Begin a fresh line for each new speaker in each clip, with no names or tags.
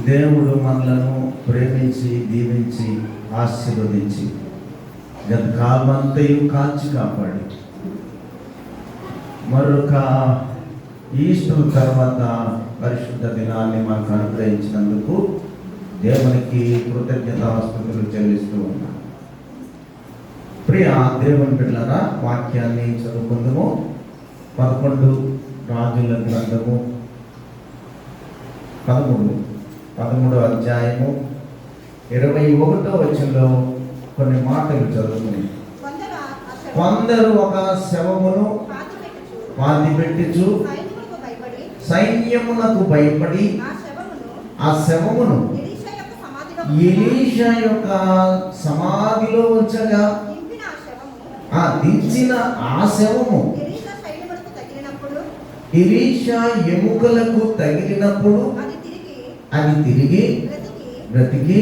దేవుడు మనలను ప్రేమించి దీవించి ఆశీర్వదించి గత కాలమంతయు కాచి కాపాడి మరొక ఈస్టర్ తర్వాత పరిశుద్ధ దినాన్ని మనకు అనుగ్రహించినందుకు దేవునికి కృతజ్ఞతాస్తుతులు చెల్లిస్తూ ఉన్నాను. ప్రియ దేవుని బిడ్డలారా, వాక్యాన్ని చదువుకుందాము. 11 రాజుల గ్రంథము 13వ అధ్యాయము 21వ వచనంలో కొన్ని మాటలు చదువుకుని, కొందరు ఒక శవమును పాతిపెట్టుచు సైన్యమునకు భయపడి ఆ శవమును ఎలీషా యొక్క సమాధిలో ఉంచగా దించిన ఆ శవము ఎలీషా ఎముకలకు తగిలినప్పుడు అది తిరిగి బ్రతికి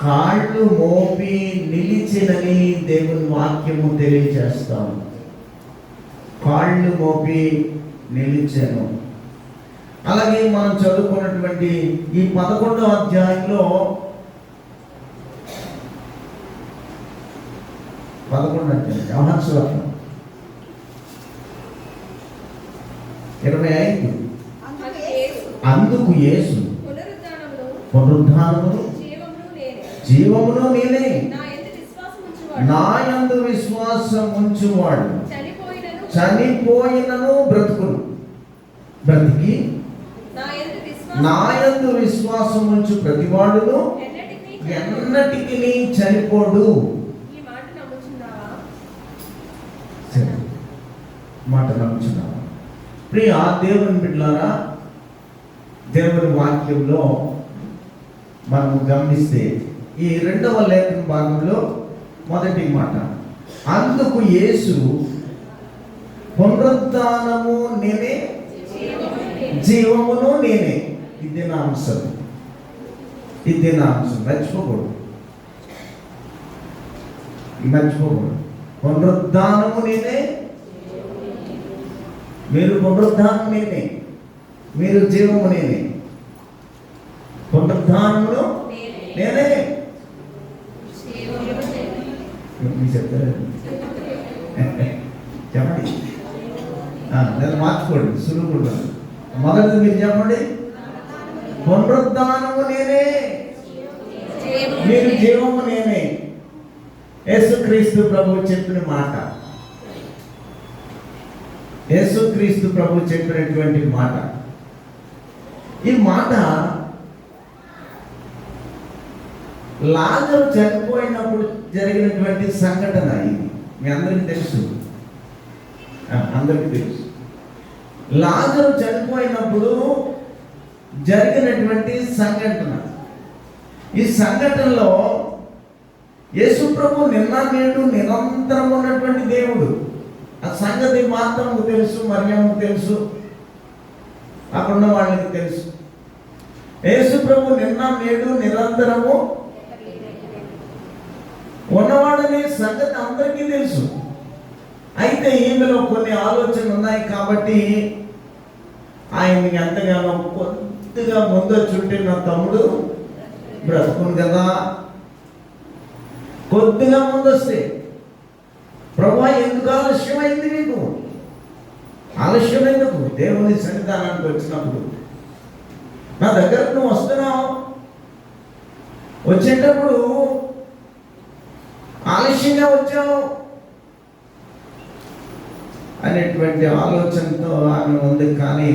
కాళ్ళు మోపి నిలిచినని దేవుని వాక్యము తెలియజేస్తాము. కాళ్ళు మోపి నిలిచాను. అలాగే మనం చదువుకున్నటువంటి ఈ 11వ అధ్యాయంలో 11వ అధ్యాయం యోహాను సువార్త 25. అందుకు యేసు పునరుద్ధానమును జీవమును నేనే, నా యందు విశ్వాసం ఉంచువాడు చనిపోయినను బ్రతుకును, బ్రతికి నా యందు విశ్వాసం ఉంచు ప్రతివాడును ఎన్నటికి చనిపోడు. మాట నమ్ముచున్నావా? ప్రియ దేవుని బిడ్డలారా, దేవుని వాక్యంలో మనము గమనిస్తే ఈ 2వ లేఖన భాగంలో మొదటి మాట, అందుకు యేసు పునరుద్ధానము నేనే జీవమును నేనే. ఇది నా అంశం, ఇది నా అంశం. మర్చిపోకూడదు. పునరుద్ధానము నేనే, మీరు పునరుద్ధానం నేనే, మీరు జీవము నేనే. పునరుద్ధానమును నేనే. చెప్తారు చెప్పండి. నేను మార్చుకోండి, సులువు. మొదటిది మీరు చెప్పండి, పునరుద్ధానము నేనే, మీరు జీవము నేనే. యేసుక్రీస్తు ప్రభువు చెప్పిన మాట, యేసుక్రీస్తు ప్రభు చెప్పినటువంటి మాట. ఈ మాట లాజరు చనిపోయినప్పుడు జరిగినటువంటి సంఘటన. ఇది మీ అందరికీ తెలుసు, అందరికీ తెలుసు. లాజరు చనిపోయినప్పుడు జరిగినటువంటి సంఘటన. ఈ సంఘటనలో యేసు ప్రభు నిన్న నేడు నిరంతరం ఉన్నటువంటి దేవుడు. ఆ సంగతి మాత్రము తెలుసు, మరియమ్మకు తెలుసు, అక్కడున్న వాళ్ళకి తెలుసు. యేసు ప్రభు నిన్న నేడు నిరంతరము ఉన్నవాడనే సంగతి అందరికీ తెలుసు. అయితే ఈమెలో కొన్ని ఆలోచనలు ఉన్నాయి కాబట్టి ఆయనకి ఎంతగానో కొద్దిగా ముందొచ్చుంటే నా తమ్ముడు బ్రతుకును కదా, కొద్దిగా ముందొస్తే ప్రభువా ఎందుకు ఆలస్యమైంది, నీకు ఆలస్యం ఎందుకు? దేవుని సన్నిధానానికి వచ్చినప్పుడు నా దగ్గరకు నువ్వు వస్తున్నావు, వచ్చేటప్పుడు ఆలస్యంగా వచ్చావు అనేటువంటి ఆలోచనతో ఆమె ఉంది. కానీ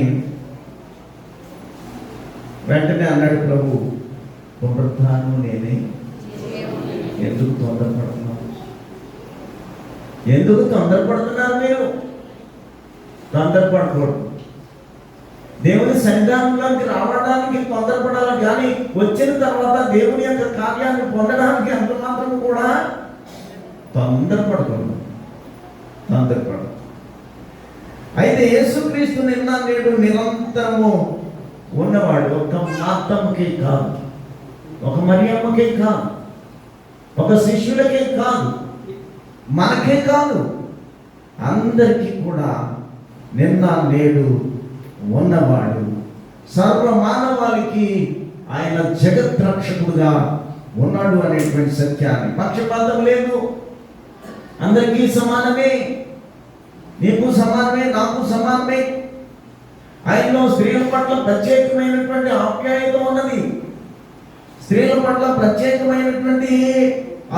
వెంటనే అన్నాడు ప్రభు, పునరుద్ధానము నేనే. ఎందుకు తొందరపడుతున్నావు? ఎందుకు తొందరపడుతున్నారు మీరు? తొందరపడకూడదు. దేవుని సన్నిధానంలోకి రావడానికి తొందరపడాలి, కానీ వచ్చిన తర్వాత దేవుని యొక్క కార్యాన్ని పొందడానికి అంత మాత్రం కూడా తొందరపడకూడదు. అయితే యేసుక్రీస్తు నిన్న నేడు నిరంతరము ఉన్నవాడు. ఒక మార్తమ్మకే కాదు, ఒక మరియమ్మకే కాదు, ఒక శిష్యులకే కాదు, మనకే కాదు, అందరికీ కూడా నిన్న నేడు ఉన్నవాడు. సర్వ మానవాళికి ఆయన జగత్ రక్షకుడుగా ఉన్నాడు అనేటువంటి సత్యాన్ని. పక్షపాతం లేదు, అందరికీ సమానమే, నీకు సమానమే, నాకు సమానమే. ఆయనలో స్త్రీల పట్ల ప్రత్యేకమైనటువంటి ఆప్యాయత ఉన్నది. స్త్రీల పట్ల ప్రత్యేకమైనటువంటి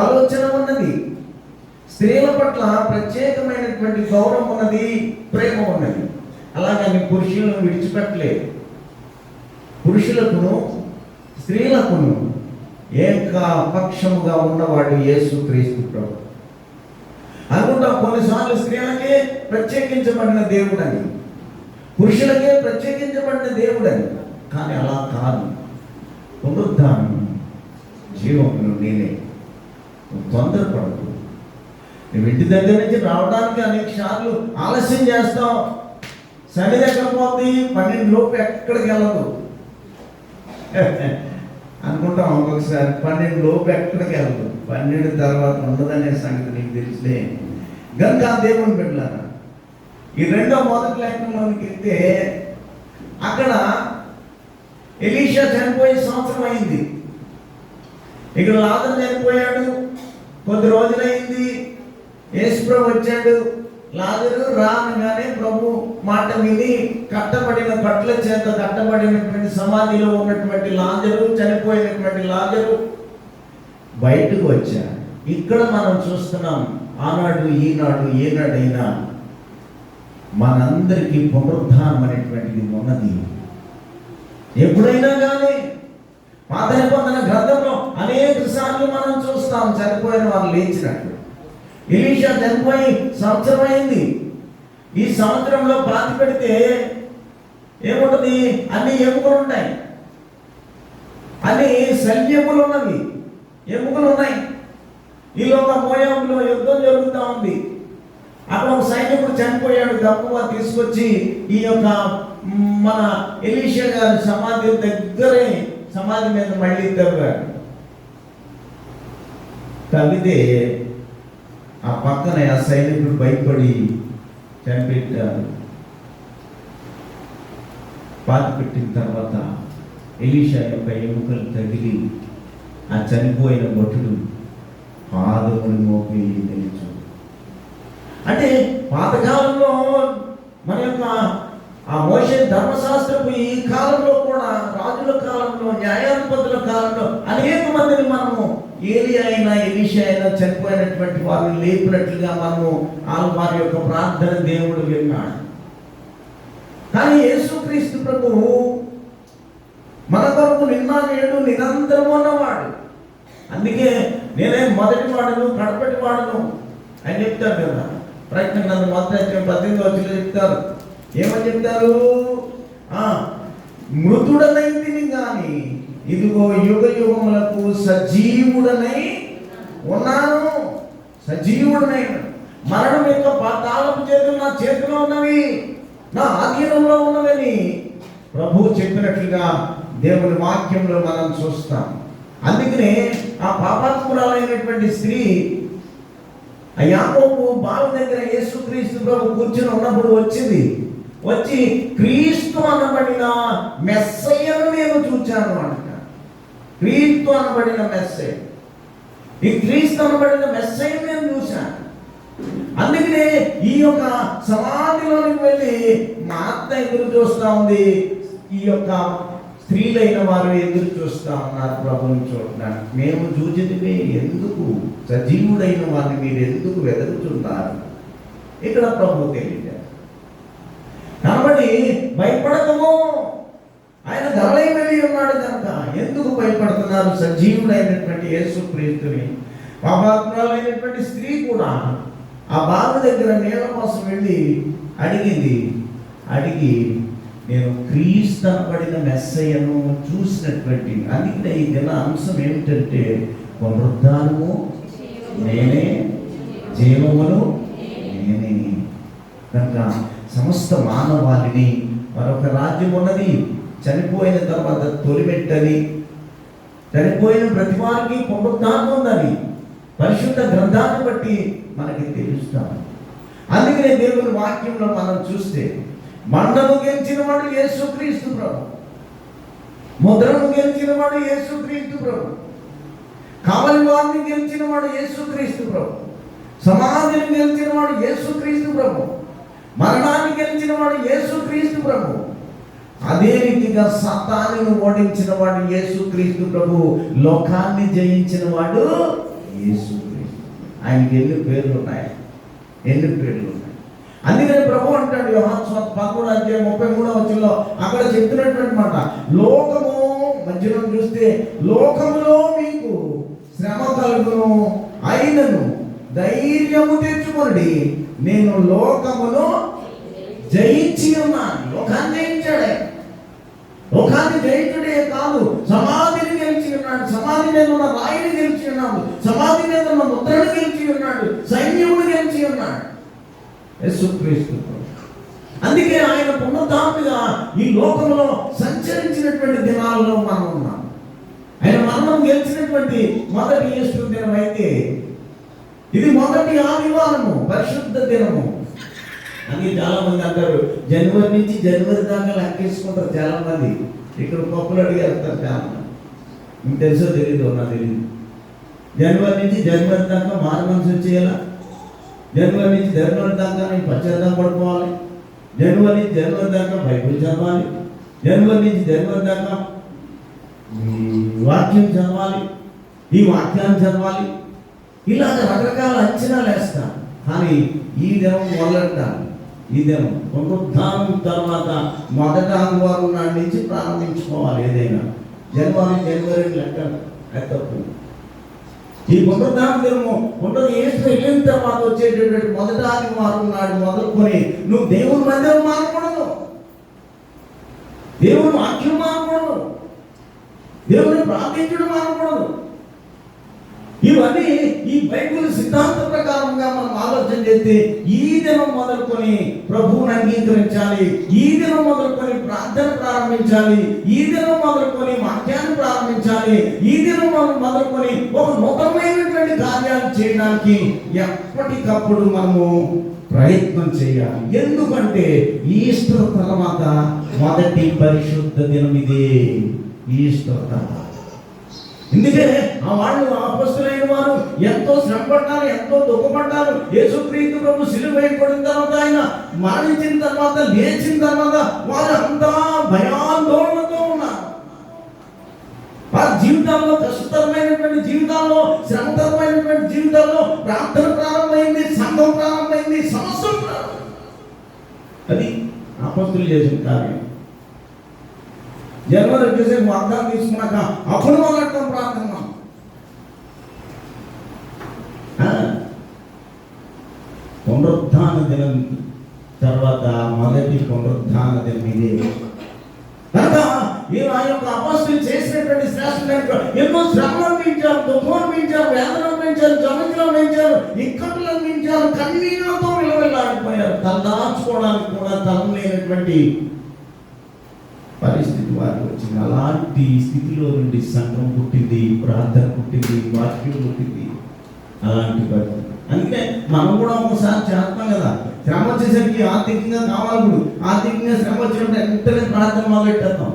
ఆలోచన ఉన్నది. స్త్రీల పట్ల ప్రత్యేకమైనటువంటి గౌరవం ఉన్నది, ప్రేమ ఉన్నది. అలాగని పురుషులను విడిచిపెట్టలేదు. పురుషులకును స్త్రీలకును ఏకపక్షముగా ఉన్నవాడు యేసుక్రీస్తు ప్రభు. అనుకుంటాం కొన్నిసార్లు స్త్రీలకే ప్రత్యేకించబడిన దేవుడని, పురుషులకే ప్రత్యేకించబడిన దేవుడని. కానీ అలా కాదు. పునరుద్ధానం జీవమును నేనే. తొందరపడదు. నువ్వు ఇంటి దగ్గర నుంచి రావడానికి అనేక సార్లు ఆలస్యం చేస్తావు. సరి దగ్గర పోతే 12 లోపు ఎక్కడికి వెళ్ళదు అనుకుంటాం. ఒక్కొక్కసారి 12 లోపు ఎక్కడికి వెళ్ళదు. 12 తర్వాత ఉండదనే సంగతి నీకు తెలిసే గంగా దేవుని బిడ్డలారా, ఈ మొదటి లేఖనంలోనికి వెళ్తే అక్కడ ఎలీషా చనిపోయి సంవత్సరం అయింది. ఇక్కడ లాజరు చనిపోయాడు, కొద్ది రోజులైంది. యేసు ప్రభు వచ్చాడు. లాజరు రానగానే ప్రభు మాట విని కట్టబడిన కట్ల చేత కట్టబడినటువంటి సమాధిలో ఉన్నటువంటి లాజరు, చనిపోయినటువంటి లాజరు బయటకు వచ్చాడు. ఇక్కడ మనం చూస్తున్నాం, ఆనాడు ఈనాడు ఏనాడైనా మనందరికీ పునరుద్ధానం అనేటువంటిది ఉన్నది. ఎప్పుడైనా కానీ పాత నిబంధన గ్రంథంలో అనేక సార్లు మనం చూస్తాం చనిపోయిన వాళ్ళు లేచినట్లు. ఎలీషా చనిపోయి సంవత్సరం అయింది. ఈ సంవత్సరంలో పాతి పెడితే ఏముంటుంది? అన్ని ఎముకలు ఉంటాయి, అన్ని శల్యములు ఉన్నవి, ఎముకలు ఉన్నాయి. ఈలోగా మోయాబులో యుద్ధం జరుగుతూ ఉంది. అక్కడ ఒక సైనికుడు చనిపోయాడు. గొప్పగా తీసుకొచ్చి ఈ యొక్క మన ఎలీషా గారి సమాధి దగ్గరే సమాధి మీద మళ్ళీ తవ్వాడు. తవ్వితే ఆ పక్కన ఆ సైనికుడు భయపడి చనిపెట్టాడు. పాతి పెట్టిన తర్వాత ఎలీషా యొక్క ఎముకలు తగిలి ఆ చనిపోయిన భటుడు పాదములు మోపి నిలిచు. అంటే పాతకాలంలో మన యొక్క ఆ మోషే ధర్మశాస్త్రపు ఈ కాలంలో కూడా, రాజుల కాలంలో, న్యాయాధిపతుల కాలంలో అనేక మందిని మనము ఏలియా అయినా ఎలీషా అయినా చనిపోయినటువంటి వారిని లేపినట్లుగా మనము వారి యొక్క ప్రార్థన దేవుడు విన్నాడు. కానీ యేసుక్రీస్తు ప్రభువు మన కొరకు నిన్న నేడు నిరంతరం ఉన్నవాడు. అందుకే నేనే మొదటి వాడును కడపటి వాడును అని చెప్తారు కదా. ప్రయత్నం నన్ను మొదటి 18వ వచనంలో చెప్తారు. ఏమని చెప్తారు? మృతుడనైతిని కానీ ఇదిగో యుగ యుగములకు సజీవుడనై ఉన్నాను. సజీవుడనై, మరణం యొక్క తాళపు చేతులు నా చేతిలో ఉన్నవి, నా ఆధీనంలో ఉన్నవని ప్రభువు చెప్పినట్లుగా దేవుని వాక్యంలో మనం చూస్తాం. అందుకనే ఆ పాపాత్మురాలైనటువంటి స్త్రీ ఆ యాకోబు బావి దగ్గర యేసుక్రీస్తు ప్రభు కూర్చుని ఉన్నప్పుడు వచ్చి క్రీస్తు అనబడిన మెస్సయ్యను నేను చూచాను అంట. క్రీస్తు అనబడిన మెస్సయ్య, ఈ క్రీస్తు అనబడిన మెస్సయ్యను నేను చూశాను. అందుకనే ఈ యొక్క సమాధిలోనికి వెళ్ళి మా అత్త ఎదురు చూస్తూ ఉంది, ఈ యొక్క స్త్రీలైన వారు ఎదురు చూస్తూ ఉన్నారు ప్రభుని చూడడానికి. మేము చూచితివే, ఎందుకు సజీవుడైన వారిని మీరు ఎందుకు వెతుకుతున్నారు? ఇక్కడ ప్రభు తెలియజేస్తారు. కాబట్టి భయపడకము, ఆయన ధరలై వెళ్ళి ఉన్నాడు కనుక ఎందుకు భయపడుతున్నారు? సజీవుడైనటువంటి యేసుక్రీస్తుని. పాపాత్మురాలైనటువంటి స్త్రీ కూడా ఆ బావి దగ్గర నీళ్ళ కోసం వెళ్ళి అడిగి నేను క్రీస్తు అనబడిన మెస్సయ్యను చూసినటువంటి. అందుకనే ఈ దిన అంశం ఏమిటంటే పునరుద్ధానము నేనే, జీవమును నేనే. కనుక సమస్త మానవాళిని మరొక రాజ్యం ఉన్నది. చనిపోయిన తర్వాత తొలిమెట్టని, చనిపోయిన ప్రతి వారికి పునరుద్ధానం ఉందని పరిశుద్ధ గ్రంథాన్ని బట్టి మనకి తెలుస్తాం. అందుకనే దేవుని వాక్యంలో మనం చూస్తే మండను గెలిచిన వాడు యేసుక్రీస్తు ప్రభు, ముద్రను గెలిచిన వాడు యేసుక్రీస్తు ప్రభు, కావలి వారిని గెలిచిన వాడు యేసుక్రీస్తు ప్రభు, సమాధిని గెలిచిన వాడు యేసుక్రీస్తు ప్రభు, మరణాన్ని గెలిచిన వాడు యేసుక్రీస్తు ప్రభు. అదే రీతిగా సాతానును ఓడించిన వాడు యేసుక్రీస్తు ప్రభు, లోకాన్ని జయించిన వాడు యేసుక్రీస్తు. ఆయనకి ఎన్ని పేర్లు ఉన్నాయి, ఎన్ని పేర్లు ఉన్నాయి. అందుకని ప్రభు అంటాడు యోహాను సువార్త 11:33 అక్కడ చెప్తున్నటువంటి మాట, లోకము మధ్యలో చూస్తే లోకములో మీకు శ్రమ కలుగును, అయినను ధైర్యము తెచ్చుకోండి, నేను లోకమును జయించి ఉన్నాను. లోకాన్ని జయించాడే, లోకాన్ని జయించుడే కాదు, సమాధిని గెలిచి ఉన్నాడు, సమాధి మీద ఉన్న రాయిని గెలిచి ఉన్నాడు, సమాధి మీద ఉన్న ముద్రను గెలిచి ఉన్నాడు, సైన్యమును గెలిచి ఉన్నాడు యేసుక్రీస్తు. అందుకే ఆయన పునరుద్ధానుడిగా ఈ లోకంలో సంచరించినటువంటి దినాల్లో మనం ఉన్నాం. ఆయన మరణం గెలిచినటువంటి మొదటి ఈస్టర్ దినం అయితే ఇది మొదటి ఆదివారము, పరిశుద్ధ దినము అని చాలా మంది అంటారు. జనవరి నుంచి జనవరి దాకా లెక్కేసుకుంటారు చాలా మంది. ఇక్కడ పప్పులు అడిగేస్తారు చాలా మంది. మీకు తెలుసో తెలీదు, నాకు తెలియదు. జనవరి నుంచి జనవరి దాకా మారు మనసు వచ్చేయాలా, జనవరి నుంచి జనవరి దాకా నేను పశ్చాత్తాప పడిపోవాలి, జనవరి నుంచి జనవరి దాకా బైబిల్ చదవాలి, జనవరి నుంచి జనవరి దాకా వాక్యం చదవాలి, ఈ వాక్యాన్ని చదవాలి, ఇలాగ రకరకాల అంచనాలు వేస్తాను. కానీ ఈ దినం మొదలెట్టాలి. ఈ దినం పునరుద్ధానం తర్వాత మొదట ఆదివారం నాటి నుంచి ప్రారంభించుకోవాలి. ఏదైనా జనవరి లెక్కకు ఈ పునరుద్ధాన దినము ఈస్టర్ వెళ్ళిన తర్వాత వచ్చేటటువంటి మొదట ఆదివారం నాడు మొదలుకొని నువ్వు దేవుని మందిరం మారకూడదు, దేవుని వాక్యం మారకూడదు, దేవుని ప్రార్థించడం మారకూడదు. ఇవన్నీ ఈ బైబిల్ సిద్ధాంత ప్రకారంగా మనం ఆలోచన చేస్తే ఈ దినం మొదలుకొని ప్రభువుని అంగీకరించాలి, ఈ దినం మొదలుకొని ప్రార్థన ప్రారంభించాలి, ఈ దినం మొదలుకొని వాక్యాన్ని ప్రారంభించాలి, ఈ దినం మొదలుకొని ఒక నూతనమైనటువంటి కార్యాలు చేయడానికి ఎప్పటికప్పుడు మనము ప్రయత్నం చేయాలి. ఎందుకంటే ఈస్టర్ తర్వాత మొదటి పరిశుద్ధ దినం ఇదే, ఈస్టర్ తర్వాత. ఎందుకే ఆ వాళ్ళు అపొస్తలులైన వారు ఎంతో శ్రమపడ్డారు, ఎంతో దుఃఖపడ్డారు. యేసుక్రీస్తు ప్రభు సిలువ వేయబడిన తర్వాత, ఆయన మరణించిన తర్వాత, లేచిన తర్వాత వారు అంతా భయాందోళనతో ఉన్నారు. వారి జీవితాల్లో, కష్టతరమైనటువంటి జీవితాల్లో, శ్రమతరమైనటువంటి జీవితాల్లో ప్రార్థన ప్రారంభమైంది, సంఘం ప్రారంభమైంది, సమస్యలు ప్రారంభమైంది. అది అపొస్తలులు చేసిన కార్యం. జనవరి వచ్చేసి వాగ్దానం తీసుకున్నాక అప్పుడు మొదలెట్టడం ప్రార్థన. పునరుద్ధాన దినం తర్వాత మొదటి పునరుద్ధాన దినం ఇదే. కనుక ఆ యొక్క అపొస్తలులు చేసినటువంటి శ్రేష్ఠ ఎన్నో శ్రమలు అనిపించారు, దుఃఖం అనిపించారు, వేదన అనిపించారు, జమజలు అనిపించారు, ఇక్కట్లు అనిపించారు, కన్నీళ్లతో విలువెళ్ళాడిపోయారు. తలదాచుకోవడానికి కూడా తలం లేనటువంటి పరిస్థితి వారికి వచ్చింది. అలాంటి స్థితిలో నుండి సంఘం పుట్టింది, ప్రార్థన పుట్టింది, వాక్యం పుట్టింది. అలాంటి పరిస్థితి. అందుకే మనం కూడా ఒకసారి చేస్తాం కదా, శ్రమ వచ్చేసరికి ఆర్థికంగా కావాలి, ఇప్పుడు ఆర్థికంగా శ్రమ వచ్చినప్పుడు వెంటనే ప్రార్థన మొదలెట్టేస్తాం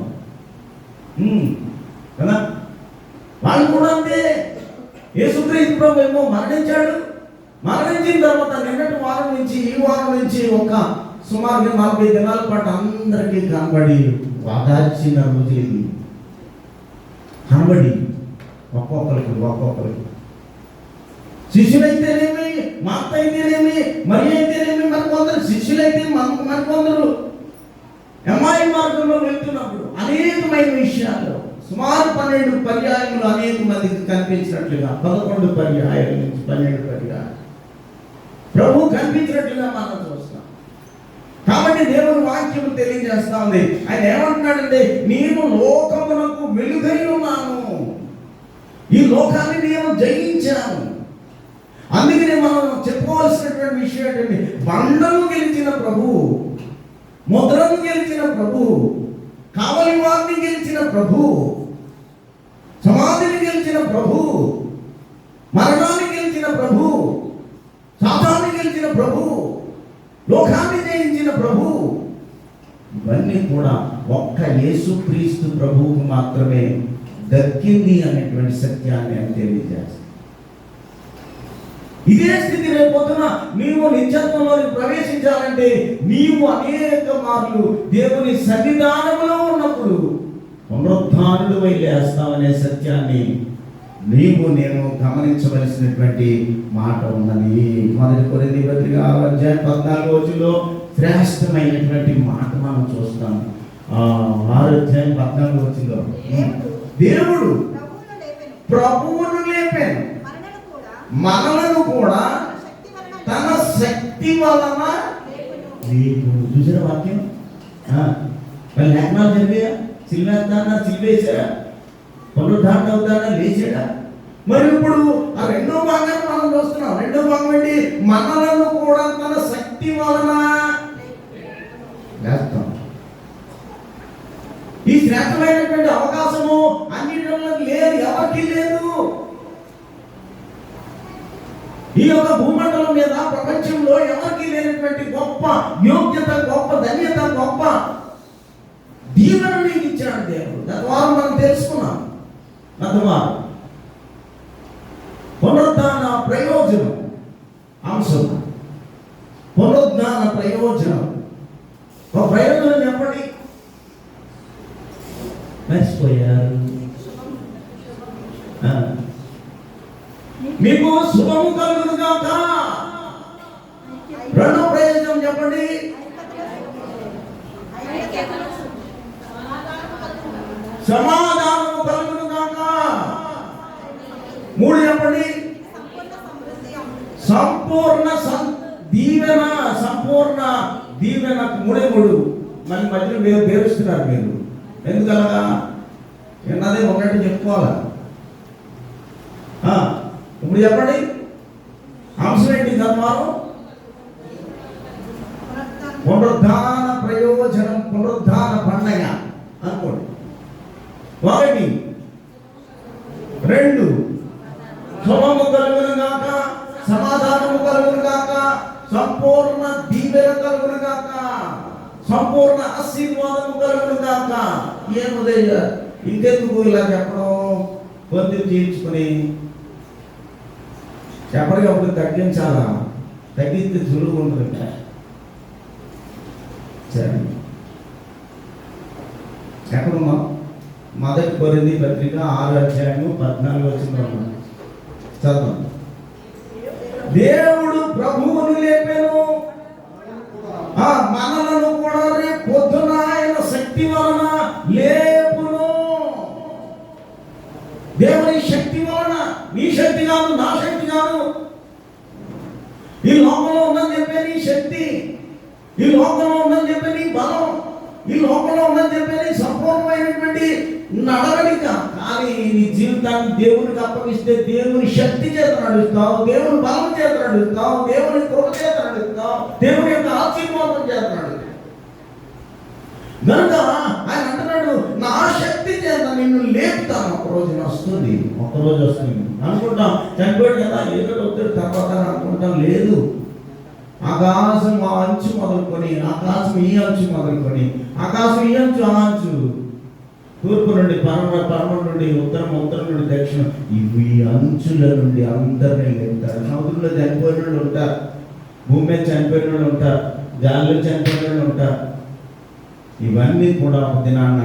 కదా. వాళ్ళు కూడా అంతే. యేసుక్రీస్తు ప్రభు ఏమో మరణించాడు, మరణించిన తర్వాత నిన్నటి వారం నుంచి ఈ వారం నుంచి ఒక సుమారుగా 40 దినాల పాటు అందరికీ కనబడి వాదార్చిన రోజు ఇది. కనబడి ఒక్కొక్కరికి శిష్యులైతేనేమి, మాత అయితేనేమి, మరి అయితేనేమి, మరికొందరు శిష్యులైతే మరికొందరు ఎమ్మాయి మార్గంలో వెళ్తున్నప్పుడు అనేకమైన విషయాలు సుమారు 12 పర్యాయములు అనేక మందికి కనిపించినట్లుగా, 11 పర్యాయాల నుంచి 12 పర్యాయాలు ప్రభు కనిపించినట్లుగా మనం చూస్తాం. కాబట్టి దేవుని వాక్యం తెలియజేస్తా ఉంది. ఆయన ఏమంటున్నాడంటే, నేను లోకమునకు వెలుగై ఉన్నాను, ఈ లోకాన్ని నేను జయించాను. అందుకనే మనం చెప్పుకోవాల్సినటువంటి విషయం ఏంటంటే, బండను గెలిచిన ప్రభు, ముద్రను గెలిచిన ప్రభు, కావలి వారిని గెలిచిన ప్రభు, సమాధిని గెలిచిన ప్రభు, మరణాన్ని గెలిచిన ప్రభు, సాతాన్ని గెలిచిన ప్రభు, లోకాన్ని జయించిన ప్రభు, ఇవన్నీ కూడా ఒక్క యేసుక్రీస్తు ప్రభువుకు మాత్రమే దక్కింది అనేటువంటి సత్యాన్ని అని తెలియజేస్తాం. ఇదే స్థితి రేపొద్దున నీవు నిత్యత్వంలోకి ప్రవేశించాలంటే నీవు అనేక మార్లు దేవుని సన్నిధానంలో ఉన్నప్పుడు పునరుద్ధానుడు లేస్తావనే సత్యాన్ని నేను గమనించవలసినటువంటి మాట ఉన్నది. 1 కొరింథీ పత్రిక 6:14 శ్రేష్టమైనటువంటి మాట మనం చూస్తాం. 6:14 దేవుడు ప్రభువును లేపాను, మనలను కూడా తన శక్తి వలన లేపును. చూసిన వాక్యం మరి లేఖనాలు చదివా, సిల్వేస్తానా, సిల్వేశారా, పునరుద్ధారణ అవుతాడా, లేచాడా? మరి ఇప్పుడు ఆ రెండో భాగాన్ని మనం చూస్తున్నాం. రెండో భాగం ఏంటి? మనలను కూడా తన శక్తి వలన లేస్తాం. ఈ శ్రేష్టమైనటువంటి అవకాశము అన్నిటిలో లేదు, ఎవరికి లేదు. ఈ యొక్క భూమండలం మీద ప్రపంచంలో ఎవరికి లేనటువంటి గొప్ప యోగ్యత, గొప్ప ధన్యత, గొప్ప దీవెన నీకు ఇచ్చాడు దేవుడు. తద్వారా మనం తెలుసుకున్నాం. తద్వారా పునరుద్ధాన ప్రయోజనం అంశం, పునరుద్ధాన ప్రయోజనం. ఒక ప్రయోజనం చెప్పండి, మర్చిపోయారు. మీకు శుభము కలుగును గాక. రెండో ప్రయోజనం చెప్పండి, సమాధానము కలుగును గాక. 3 చెప్పండి, సంపూర్ణ దీవెన. సంపూర్ణ దీవెన 3 మళ్ళీ మధ్యలో మీరు పేరుస్తున్నారు. మీరు ఎందుకలాగా? ఎన్నదే ఒకటి చెప్పుకోవాలా? ఇప్పుడు చెప్పండి, అంశం ఏంటి? ధర్మారం, పునరుద్ధాన ప్రయోజనం, పునరుద్ధాన పండగ అనుకోండి. 1 2 శుభము కలుగును గాక, సమాధానము కలుగును గాక, సంపూర్ణ దీవెన కలుగును గాక, సంపూర్ణ ఆశీర్వాదము కలుగును గాక. ఏముదయ్య ఇంకెందుకు ఇలా చెప్పడం? పొంది తీర్చుకుని చెప్పడికప్పుడు తగ్గించాలా? తగ్గిస్తే సులువు ఉంటుంది. సరే, ఎక్కడున్నాం? 1 కొరింథీ పత్రిక 6:14 చదువు. దేవుడు ప్రభువును లేపాను, మనలను కూడా రేపు పొద్దున ఆయన శక్తి వలన లేపును. దేవుని శక్తి వలన, నీ శక్తి కాదు, నా శక్తి కాదు. ఈ లోకంలో ఉందని చెప్పే నీ శక్తి, ఈ లోకంలో ఉందని చెప్పే నీ బలం, ఈ లోకంలో ఉందని చెప్పే నీ సంపూర్ణమైనటువంటి నడవడిక. కానీ నీ జీవితాన్ని దేవునికి అప్పగిస్తే దేవుని శక్తి చేత నడుస్తావు, దేవుని బలం చేత నడుస్తావు, దేవుని కృప చేత నడుస్తావు, దేవుని యొక్క ఆశీర్వాదం చేత నడుస్తావు. కనుక ఆయన అంటున్నాడు, నా శక్తి చేత నిన్ను లేపుతాను. ఒక రోజు వస్తుంది, ఒక్కరోజు వస్తుంది అనుకుంటాం. చనిపోయాడు కదా, ఏదో వస్తుంది తర్వాత అనుకుంటాం. లేదు, ఆకాశం ఆ అంచు మొదలుకొని, ఆకాశం ఈ అంచు మొదలుకొని, ఆకాశం ఈ అంచు ఆ అంచు, తూర్పు నుండి పరమ నుండి ఉత్తరం, ఉత్తరం నుండి దక్షిణం, ఇవి అంచుల నుండి అందరినీ లేపుతారు. సముద్రంలో చనిపోయిన వాళ్ళు ఉంటారు, భూమి మీద చనిపోయిన వాళ్ళు ఉంటారు, గాలిలో చనిపోయిన వాళ్ళు ఉంటారు. ఇవన్నీ కూడా ఒక దినాన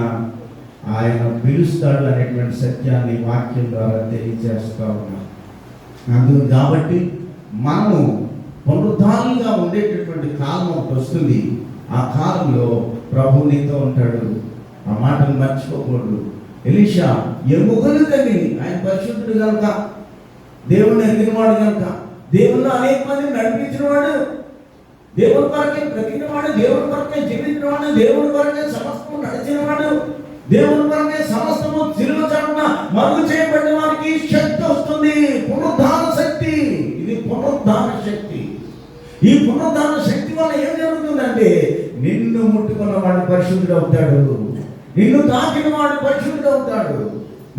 ఆయన పిలుస్తాడు అనేటువంటి సత్యాన్ని వాక్యం ద్వారా తెలియజేస్తా ఉన్నాం. అందుకు కాబట్టి మనము పునరుద్ధానంగా ఉండేటటువంటి కాలం ఒకటి వస్తుంది. ఆ కాలంలో ప్రభు నీతో ఉంటాడు. ఆ మాటను మర్చిపోకూడదు. ఎలీషా ఎముకలు తగిలి, ఆయన పరిశుద్ధుడు కనుక, దేవుణ్ణి ఎరిగినవాడు కనుక, దేవుళ్ళు అనేక మందిని నడిపించినవాడు, దేవుని కొరకే బ్రతికినవాడు, దేవుని కొరకే జీవించినవాడు, దేవుని కొరకే సమస్తము నడిచినవాడు, దేవుని కొరకే సమస్తము సిలువ చాటున మరుగు చేయబడిన వారికి శక్తి వస్తుంది. పునరుద్ధాన శక్తి, ఇది పునరుద్ధాన శక్తి. ఈ పునరుద్ధాన శక్తి వల్ల ఏం జరుగుతుందంటే, నిన్ను ముట్టుకున్న వాడు పరిశుద్ధుడు అవుతాడు, నిన్ను తాకిన వాడు పరిశుద్ధుడు అవుతాడు,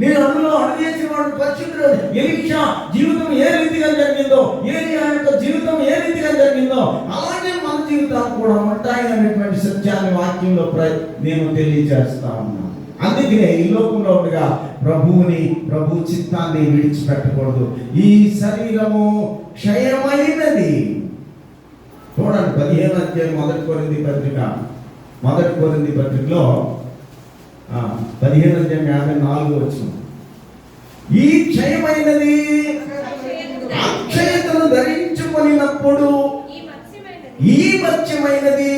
నేను అందులో అడుగేసిన వాడు పరిశుద్ధుడు. ఎలీషా జీవితం ఏ రీతిగా జరిగిందో, ఏలియా యొక్క జీవితం ఏ రీతిగా జరిగిందో, అలాగే మన జీవితాలు కూడా ఉంటాయి అనేటువంటి సత్యాన్ని వాక్యంలో నేను తెలియజేస్తా ఉన్నాను. అందుకనే ఈ లోకంలో ఉండగా ప్రభు చిత్తాన్ని విడిచిపెట్టకూడదు. ఈ శరీరము క్షయమైనది. చూడండి 15వ అధ్యాయం మొదటి కొరింథీ పత్రికలో 15వ అధ్యాయం 54వ వచనం. ఈ క్షయమైనది అక్షయతను ధరించుకొనినప్పుడు ఈ మత్స్యమైనది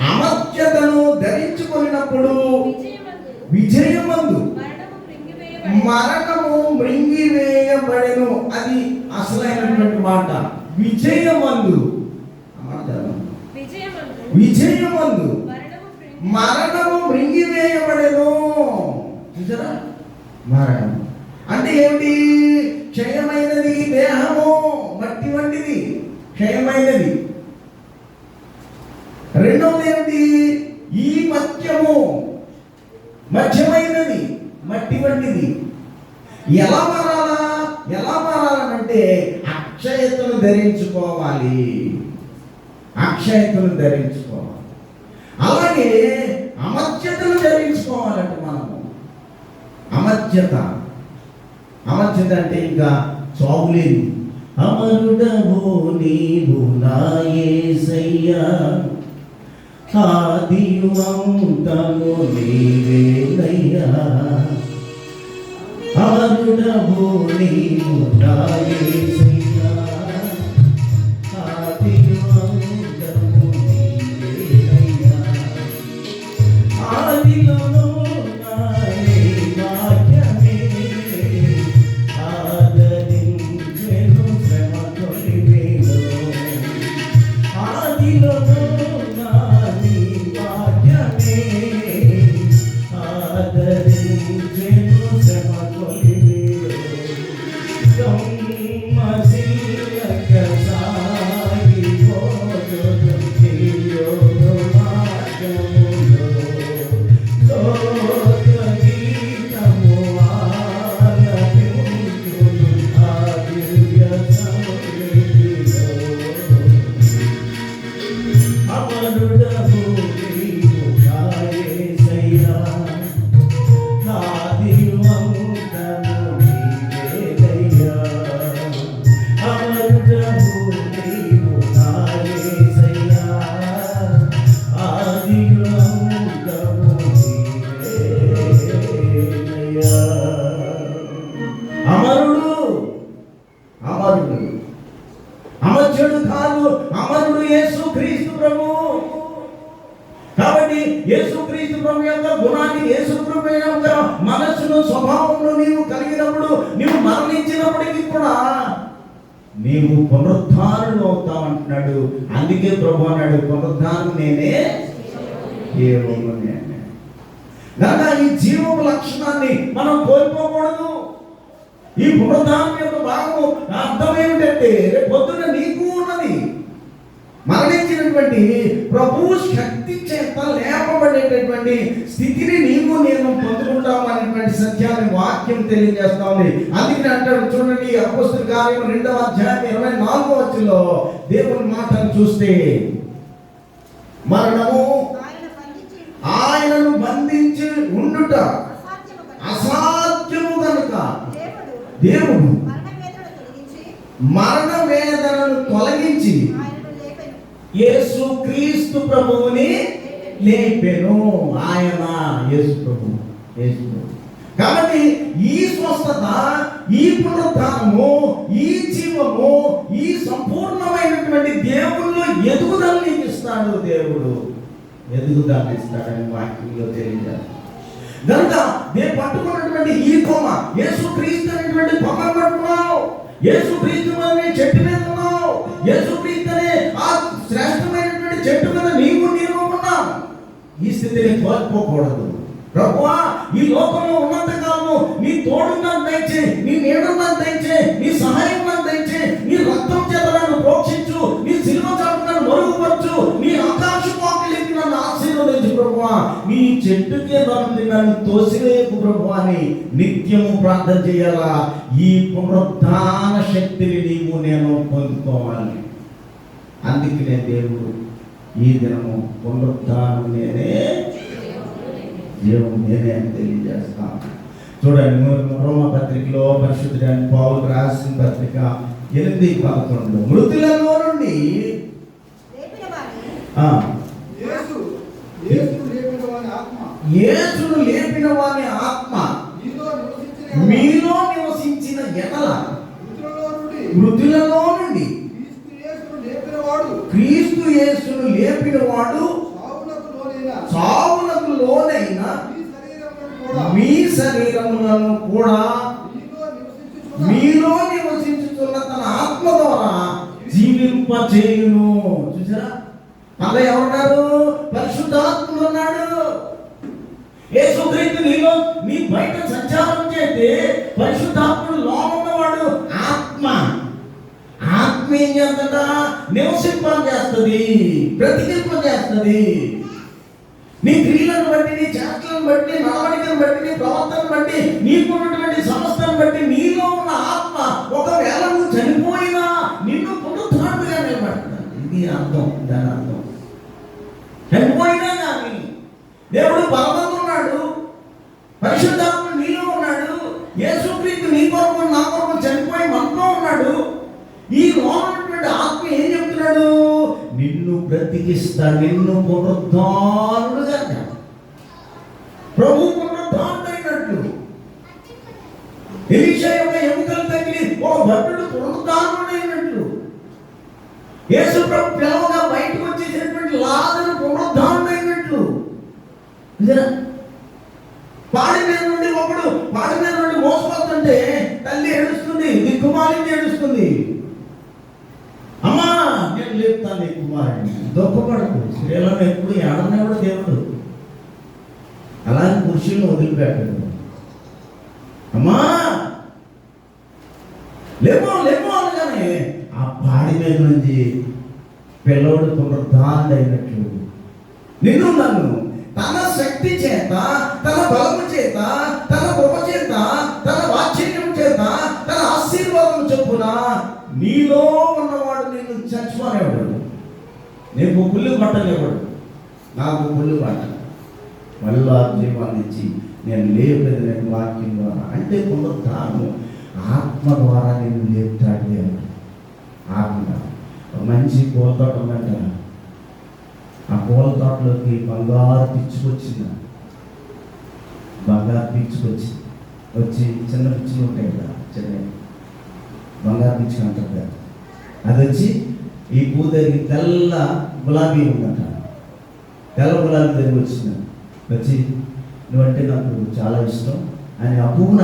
అమర్త్యతను ధరించుకొనినప్పుడు విజయమందు మరణము మృంగివేయబడెను. అది అసలైనటువంటి మాట. విజయమందు మరణము మృంగివేయబడెను. చూసారా? మరణం అంటే ఏమిటి? క్షయమైనది దేహము, మట్టి వంటిది, క్షయమైనది. రెండవది ఏమిటి? ఈ మత్స్యమైనది, మట్టి వంటిది. ఎలా మారాలంటే అక్షయతను ధరించుకోవాలి. అలాగే అమర్త్యతను ధరించుకోవాలంట మనము. అమర్త్యత అంటే ఇంకా చావులేని. అమరుడవు నీవు నా యేసయ్యా, ఆదియు అంతము నీవేనయ్యా. అమరుడవు నీవు నా యేసయ్యా, ఆదియు అంతము నీవేనయ్యా. ఆదిలో అమర్త్యుడు కాదు, అమరుడు యేసుక్రీస్తు ప్రభు. కాబట్టి యేసుక్రీస్తు ప్రభు యొక్క గుణాన్ని, యేసు ప్రభు యొక్క మనస్సును, స్వభావంలో నీవు కలిగినప్పుడు, నీవు మరణించినప్పటికీ కూడా నీవు పునరుద్ధారుడు అవుతావు అంటున్నాడు. అందుకే ప్రభు అన్నాడు, పునరుద్ధానం నేనే, జీవము నేనే. కనుక ఈ జీవము లక్షణాన్ని మనం కోల్పోకూడదు. ఈ పునరుద్ధానం యొక్క భాగము అర్థం ఏమిటంటే, రేపు పొద్దున నీకు ఉన్నది. మరణించినటువంటి ప్రభు శక్తి చేత లేపబడేటటువంటి స్థితిని నీవు నేను పొందుకుంటాము అనేటువంటి సత్యాన్ని వాక్యం తెలియజేస్తా ఉంది. అందుకని అంటాడు చూడండి, అపోస్తలుల కార్యము 2వ అధ్యాయం 24వ వచనంలో దేవుని మాటను చూస్తే, మరణము ఆయనను బంధించి ఉండుట అసాధ్యము కనుక దేవుడు మరణ వేదనను తొలగించి యేసుక్రీస్తు ప్రభువుని లేపెను. ఆయన యేసు ప్రభు. కాబట్టి ఈ స్వస్థత, ఈ పునరుద్ధానము, ఈ జీవము, ఈ సంపూర్ణమైనటువంటి దేవుళ్ళు ఎదుగుదలని ఇస్తాడు. దేవుడు ఎదుగుదలని ఇస్తాడని వాక్యంలో తెలియజేస్తాడు. కనుక నేను పట్టుకున్నటువంటి ఈ కొమ్మ, యేసుక్రీస్తు అనేటువంటి కొమ్మ పట్టుకున్నావు. యేసుక్రీస్తు అనే చెట్టు మీద ఉన్నావు. యేసుక్రీస్తు అనే ఆ శ్రేష్టమైనటువంటి చెట్టు మీద నీవు ఉన్నావు. ఈ స్థితిని కోల్పోకూడదు. ప్రభువా, ఈ లోకంలో ఉన్నంత కాలము నీ తోడున్నది దయచే, నీ నీడున్నది దయచే, నీ సహాయం దయచే, నీ రక్తం చేత నన్ను ప్రోక్షించు, నీ సిలువ చాటు నన్ను మరుగుపరచు, నీ ఆకాశపాకులెక్కి నన్ను ఆశీర్వదించు ప్రభువా, నీ చెట్టుకే నన్ను తోసివేయకు ప్రభువా అని నిత్యము ప్రార్థన చేయాలా. ఈ పునరుద్ధాన శక్తిని నీవు నేను పొందుకోవాలి. అందుకనే దేవుడు ఈ దినము పునరుద్ధానం నేనే జీవం నేనే అని తెలియజేస్తాం. చూడండి, రోమా పత్రికలో పరిశుద్ధుడైన పౌలు రాసిన పత్రిక 8:11 మృతులలో నుండి యేసును లేపిన వాని ఆత్మ మీలో నివసించిన ఎడల మృతులలో నుండి క్రీస్తు యేసును లేపిన వాడు సావులకు లోనైన మీ శరీరములను కూడా మీలో నివసించుతున్న తన ఆత్మ ద్వారా జీవింపచేయును. చూసారా, అలా ఎవరున్నారు? పరిశుద్ధాత్ముడు ఉన్నాడు. యేసుక్రీస్తు నీలో నీ బయట సంచారం చేస్తే పరిశుద్ధాత్ముడు లోపల ఉన్నవాడు ఆత్మ. ఆత్మ ఏం చేస్తుందా? నివసింపజేస్తుంది, బ్రతికింపజేస్తుంది. నీ క్రియలను బట్టి, నీ చేష్టలను బట్టి, నడవడికను బట్టి, నీ ప్రవర్తనను బట్టి, నీకున్నటువంటి సమస్తాన్ని బట్టి నీలో ఉన్న ఆత్మ ఒకవేళ నువ్వు చనిపోయినా నిన్ను పునరుద్ధరణగా నిలబడుతుంది. ఇది అర్థం, దాని అర్థం. చనిపోయినా కానీ దేవుడు పరమంలో ఉన్నాడు, పరిశుద్ధాత్మ నీలో ఉన్నాడు. యేసుక్రీస్తు నీ కొరకు నా కొరకు చనిపోయి మనలో ఉన్నాడు. ఈ లోనటువంటి ఆత్మ ఏం చెప్తున్నాడు? నిన్ను బ్రతికిస్తా, నిన్ను పునరుద్ధారుడుగా. ప్రభు పునరుద్ధారుడైనట్లు ఎలీషా యొక్క ఎముకలు తగిలి ఒక భక్తుడు పునరుద్ధారుడైనట్లు యేసు ప్రభు పిలవగా బయటకు వచ్చేసినటువంటి లాజరు పునరుద్ధారుడైనట్లు. పాడి మీద నుండి మోసపోతుంటే తల్లి ఏడుస్తుంది, నీ కుమారుని ఏడుస్తుంది. అమ్మా నేను లేపుతాను నీ కుమారుడిని, దుఃఖపడకు. స్త్రీలను ఎప్పుడు ఏడనేవాడు దేవుడు. అలాగే పురుషులను వదిలిపెట్టాడు. అమ్మా లేమో అనగానే ఆ పాడి మీద నుంచి పిల్లవాడు పునరుద్ధారణ అయినట్లు నిన్ను నన్ను తన శక్తి చేత, తన బలము చేత, తన కృప చేత, తన వాత్సల్యం చేత, తన ఆశీర్వాదం చొప్పున నీలో ఉన్నవాడు నిన్ను చచ్చిపోనేవాడు. నీకు పుల్లు పట్టలేవాడు, నాకు పుల్లు పట్ట మళ్ళా జీవాన్ని ఇచ్చి నేను లేపేది నేను వాక్యం ద్వారా. అంటే పునరుద్ధారము ఆత్మ ద్వారా నేను లేపుతాడు. ఆత్మ మంచి పూల తోట ఉందంట. ఆ పూల తోటలోకి బంగారు పిచ్చుకొచ్చింది. బంగారు పిచ్చుకొచ్చి చిన్న పిచ్చులు ఉంటాయి కదా, చిన్న బంగారు పిచ్చుకు అంటారు కదా. అది వచ్చి ఈ పువ్వు దగ్గర తెల్ల గులాబీ ఉందంట. తెల్ల గులాబీ దగ్గర వచ్చింది. వచ్చి నువ్వంటే నాకు చాలా ఇష్టం అని ఆ పువ్వు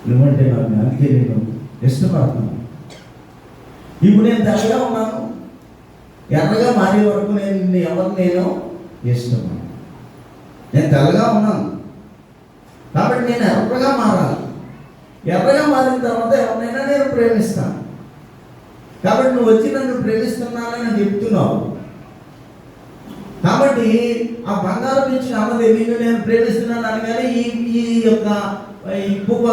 నువ్వంటే నాకు అందుకే నేను ఇష్టపడుతున్నాను. ఇప్పుడు నేను తెల్లగా ఉన్నాను, ఎర్రగా మారే వరకు నేను ఇష్టం. నేను తెల్లగా ఉన్నాను కాబట్టి నేను ఎర్రగా మారాలి. ఎర్రగా మారిన తర్వాత ఎవరినైనా నేను ప్రేమిస్తాను. కాబట్టి నువ్వు వచ్చి నన్ను ప్రేమిస్తున్నానని చెప్తున్నావు. కాబట్టి ఆ బంగారు పిచ్చి అన్నది నిన్ను నేను ప్రేమిస్తున్నాను అని. కానీ ఈ యొక్క ఈ పువ్వు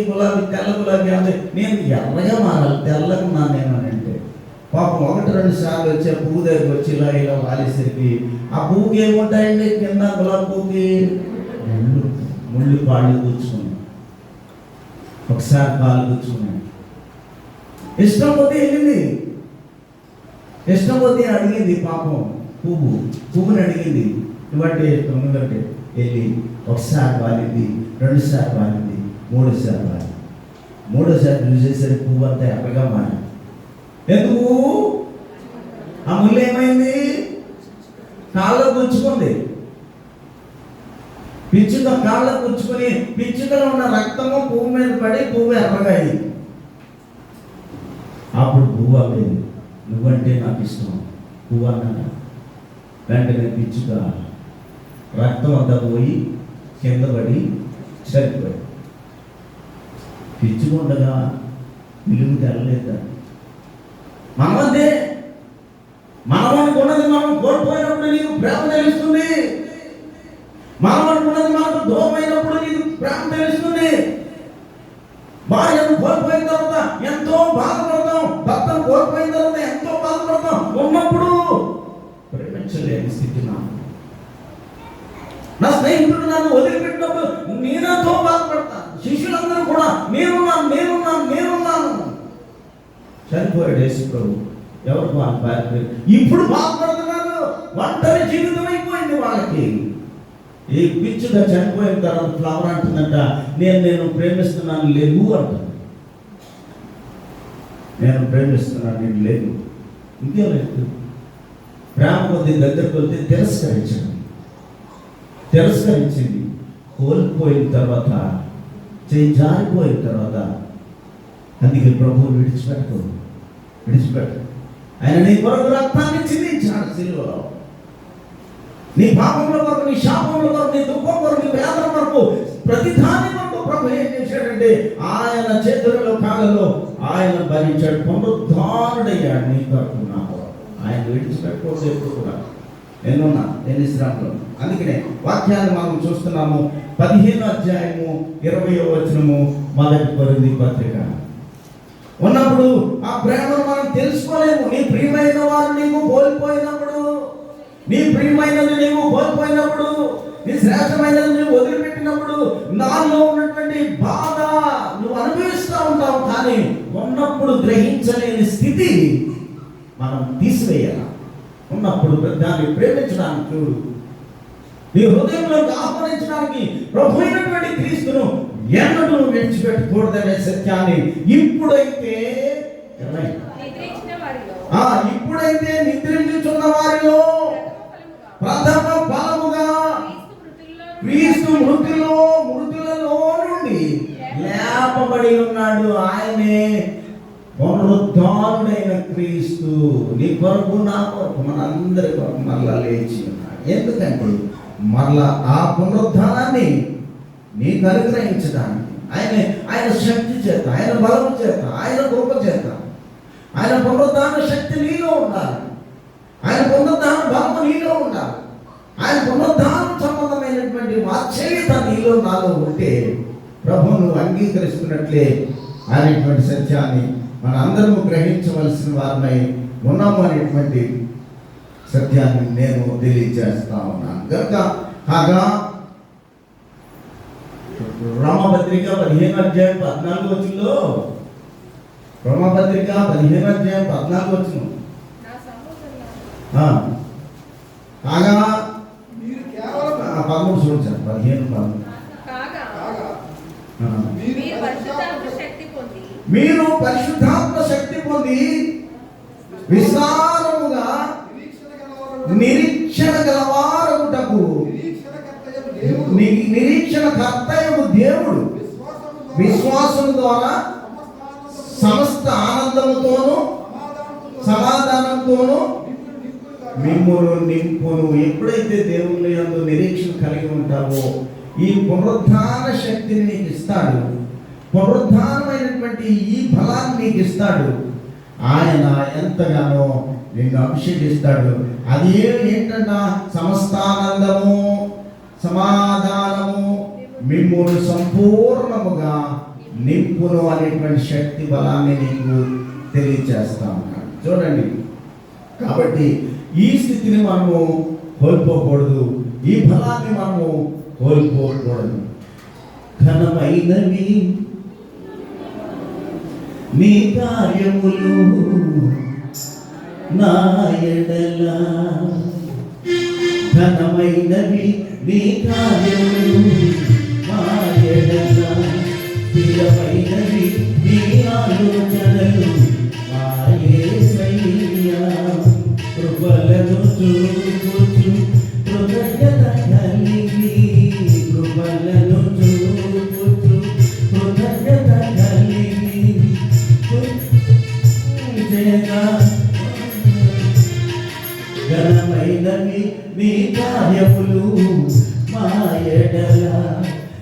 గులాబీ, తెల్ల గులాబీ అంటే నేను ఎర్రగా మారాలి, తెల్లకున్నాను నేను అని అంటే పాపం 1-2 సార్లు వచ్చి ఆ పువ్వు దగ్గరికి వచ్చి ఇలా వాలేసరికి ఆ పువ్వుకి ఏముంటాయండి? కింద గులాబీ పువ్వుకి ముళ్ళు పాళ్ళు కూర్చుకున్నాను. ఒకసారి పాలు కూర్చుకున్నాను. ఇష్టం పోతే వెళ్ళింది. ఇష్టం పోతే అడిగింది పాపం పువ్వుని అడిగింది, నువ్వంటే తొమ్మిదంటే వెళ్ళి ఒకసారి వాలింది, 2 సార్లు వాలింది, 3 సార్లు వాలింది. 3వ సారి చూసేసరికి పువ్వు అంతా ఎర్రగా మారింది. ఎందుకు? ఆ ముళ్ళు ఏమైంది? కాళ్ళలో గుచ్చుకుంది. పిచ్చుక కాళ్ళలో గుచ్చుకొని పిచ్చుకలో ఉన్న రక్తము పువ్వు మీద పడి పువ్వు ఎర్రగా అయింది. అప్పుడు పువ్వు అవ్వేది, నువ్వంటే నాకు ఇష్టం పువ్వు అన్నా. వెంటనే పిచ్చుక రక్తం అంతా పోయి కింద పడి చనిపోయి. పిచ్చుకుండగా విలువ తెరలేదు. మనమంతే, మనం అనుకున్నది మనం కోల్పోయినప్పుడు నీకు ప్రేమ తెలుస్తుంది. మనం అనుకున్నది మనకు దూరమైనప్పుడు నీకు ప్రేమ తెలుస్తుంది. భార్యను కోల్పోయిన తర్వాత ఎంతో బాధపడతాం, భర్తను కోల్పోయిన తర్వాత ఎంతో బాధపడతాం. ఉన్నప్పుడు ప్రేమించలేని స్థితి నాకు. నా స్నేహితుడు నన్ను వదిలిపెట్టినప్పుడు నేనతో బాధపడతాను. శిష్యులందరూ కూడా నేనున్నాను. చనిపోయాడు యేసు ప్రభు. ఎవరికి వాళ్ళు పారిపోయారు. ఇప్పుడు బాధపడుతున్నారు. ఒంటరి జీవితం అయిపోయింది వాళ్ళకి. ఈ పిచ్చుగా చనిపోయిన తర్వాత ఫ్లవర్ అంటుందంట, నేను ప్రేమిస్తున్నాను లేవు అంటుంది. నేను ప్రేమిస్తున్నాను, నేను లేదు. ఇంకేం లేదు. ప్రేమ కొద్ది దగ్గరకు వెళ్తే తిరస్కరించింది. కోల్పోయిన తర్వాత, చేయి జారిపోయిన తర్వాత, అందుకే ప్రభువు విడిచిపెట్టు. ఆయన నీ కొరకు రక్తాన్ని చిందించాడు సిలువలో. నీ పాపముల కొరకు, నీ శాపముల కొరకు, నీ దుఃఖం కొరకు, నీ వేదన కొరకు, ప్రతి దాని కొరకు ప్రభు ఏం చేశాడంటే ఆయన చేతులలో కాళ్ళలో ఆయన భరించాడు. పునరుద్ధానుడయ్యాడు నీ కొరకు, నా కొరకు. ఆయన విడిచిపెట్టుకోవద్దు ఎప్పుడు కూడా. ఎన్ని శ్రమలు. అందుకనే వాక్యాన్ని మనం చూస్తున్నాము. 15వ అధ్యాయము 20వ వచనము, మొదటి కొరింథీ పత్రిక. ఉన్నప్పుడు ఆ ప్రేమను మనం తెలుసుకోలేము. నీ ప్రియమైన వారు నీకు కోల్పోయినప్పుడు, నీ ప్రియమైనది నీవు కోల్పోయినప్పుడు, నీ శ్రేష్టమైనది నువ్వు వదిలిపెట్టినప్పుడు నాలో ఉన్నటువంటి బాధ నువ్వు అనుభవిస్తూ ఉంటావు. కానీ ఉన్నప్పుడు గ్రహించలేని స్థితి మనం తీసివేయాలి. ఉన్నప్పుడు దాన్ని ప్రేమించడానికి చూడు. నీ హృదయంలోకి ఆహ్వానించడానికి ప్రభు అయినటువంటి క్రీస్తును ఎన్నడూ విడిచిపెట్టకూడదనే సత్యాన్ని ఇప్పుడైతే నిద్రించుచున్న వారిలో ప్రథమ ఫలముగా క్రీస్తు మృతులలో నుండి లేపబడి ఉన్నాడు. ఆయనే పునరుద్ధానుడైన క్రీస్తు. నీ కొరకు, నా కొరకు, మనందరి కొరకు మరలా లేచి ఉన్నాడు. ఎందుకంటే మరలా ఆ పునరుద్ధానాన్ని నీకు అనుగ్రహించడానికి ఆయన శక్తి చేత, ఆయన బలం చేత, ఆయన కృప చేత, ఆయన పునరుద్ధాన శక్తి నీలో ఉండాలి. ఆయన పునరుద్ధాన బలము నీలో ఉండాలి. ఆయన పునరుద్ధాన సంబంధమైనటువంటి వాత్సల్యత నీలో నాలో ఉంటే ప్రభువు నువ్వు అంగీకరిస్తున్నట్లే అనేటువంటి సత్యాన్ని మన అందరము గ్రహించవలసిన వారినై ఉన్నాము అనేటువంటి సత్యాన్ని నేను తెలియజేస్తా ఉన్నాను. కనుక కాగా రోమపత్రిక 15వ అధ్యాయం 14వ వచనంలో, రోమపత్రిక 15వ అధ్యాయం 14వ వచనం, కాగా మీరు కేవలం 13 చూడండి. 15 మీరు పరిశుద్ధాత్మ శక్తి పొంది విస్తారముగా నిరీక్షణ గలవారగుటకు, నిరీక్షణ కర్తయు దేవుడు విశ్వాసం ద్వారా సమస్త ఆనందముతోను సమాధానంతోను మిమ్మును నింపును. ఎప్పుడైతే దేవుని యందు నిరీక్షణ కలిగి ఉంటావో ఈ పునరుద్ధాన శక్తిని నీకు ఇస్తాడు. పునరుద్ధానమైనటువంటి ఈ ఫలాన్ని నీకు ఇస్తాడు. ఆయన ఎంతగానో నిన్ను అభిషేకిస్తాడు. అది ఏంటన్నా సమస్తానందము సమాధానము మిమ్మును సంపూర్ణముగా నింపును అనేటువంటి శక్తి బలాన్ని నీకు తెలియజేస్తా ఉన్నాడు. చూడండి, కాబట్టి ఈ స్థితిని మనము కోల్పోకూడదు. ఈ ఫలాన్ని మనము కోల్పోకూడదు. ఘనమైనవి నీ కార్యములు నా ఎడల, ఘనమైనవి నీ కార్యములు నా ఎడల, స్థిరమైనవి నీ ఆలోచనలు నా యేసయ్యా. కృపలను చూపుచు కృతజ్ఞత కలిగి, కృపలను చూపుచు కృతజ్ఞత కలిగి, ఘనమైనవి నీ కార్యములు మా ఎడల,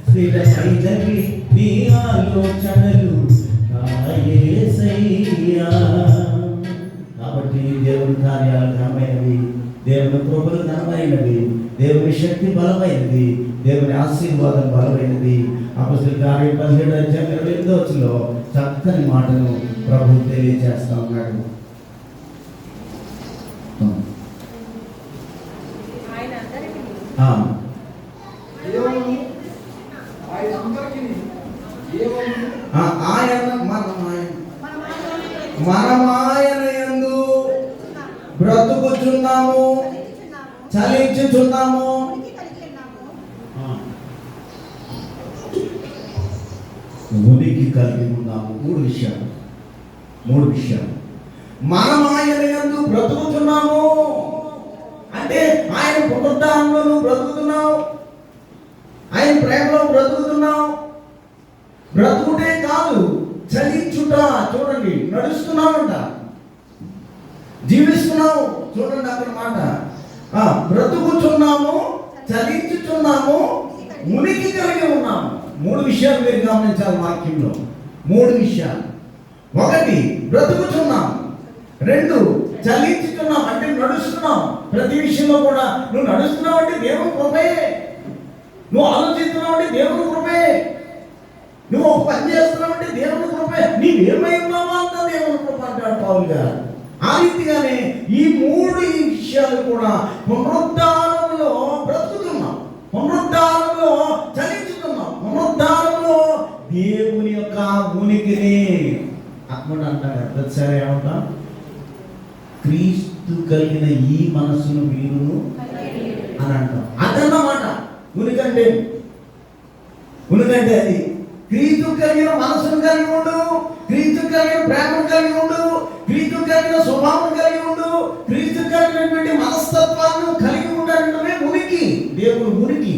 స్థిరమైనవి నీ ఆలోచనలు నా యేసయ్యా. కాబట్టి దేవుని కార్యాలు ఘనమైనవి, దేవుని కృపలు ఘనమైనవి, దేవుని శక్తి బలమైనది, దేవుని ఆశీర్వాదం బలమైనది. అపొస్తలుల కార్యం 17వ అధ్యాయం 28వ వచనంలో చక్కని మాటను ప్రభు తెలియజేస్తా ఉన్నాడు. చలించుచున్నాము, ఉనికి కలిగి ఉన్నాము. మూడు విషయాలు. మనం ఆయన యందు బ్రతుకుతున్నాము అంటే ఆయన పునరుద్ధానంలో బ్రతుకుతున్నావు, ఆయన ప్రేమలో బ్రతుకుతున్నావు. బ్రతుకుటే కాదు, చలించుట. చూడండి, నడుస్తున్నామంట, జీవిస్తున్నావు. చూడండి అక్కడ మాట, బ్రతుకుచున్నాము, చలించుచున్నాము, ఉనికి కలిగి ఉన్నాము. మూడు విషయాలు మీరు గమనించాలి వాక్యంలో. మూడు విషయాలు. ఒకటి, బ్రతుకుచున్నాం. రెండు, చలించుతున్నాం అంటే నడుస్తున్నాం. ప్రతి విషయంలో కూడా నువ్వు నడుస్తున్నావు అంటే దేవుని కృపే, నువ్వు ఆలోచిస్తున్నావు అంటే దేవుని కృపే, నువ్వు ఒక పని చేస్తున్నావు అంటే దేవుని కృపే, నీవేమై ఉన్నావా అంతా దేవుని కృప అంటాడు పౌలు గారు. ఆ రీతిగానే ఈ మూడు విషయాలు కూడా పునరుద్ధానంలో బ్రతుకుతున్నాం, పునరుద్ధానంలో చలించుతున్నాం, పునరుద్ధానంలో దేవుని యొక్క ఉనికిని ఆత్మడు అంటారు. ప్రతిసారి ఏమంటాం? క్రీస్తు కలిగిన ఈ మనసును వీరును అని అంటాం. అదన్నమాట ఉనికంటే. ఉనికంటే అది క్రీస్తు కలిగిన మనసును కలిగి ఉండు, క్రీస్తు కలిగిన ప్రేమను కలిగి ఉండు, క్రీస్తు కలిగిన స్వభావం కలిగి ఉండు, క్రీస్తు కలిగినటువంటి మనస్తత్వాన్ని కలిగి ఉండడమే ఉనికి. దేవుడు ఉనికి,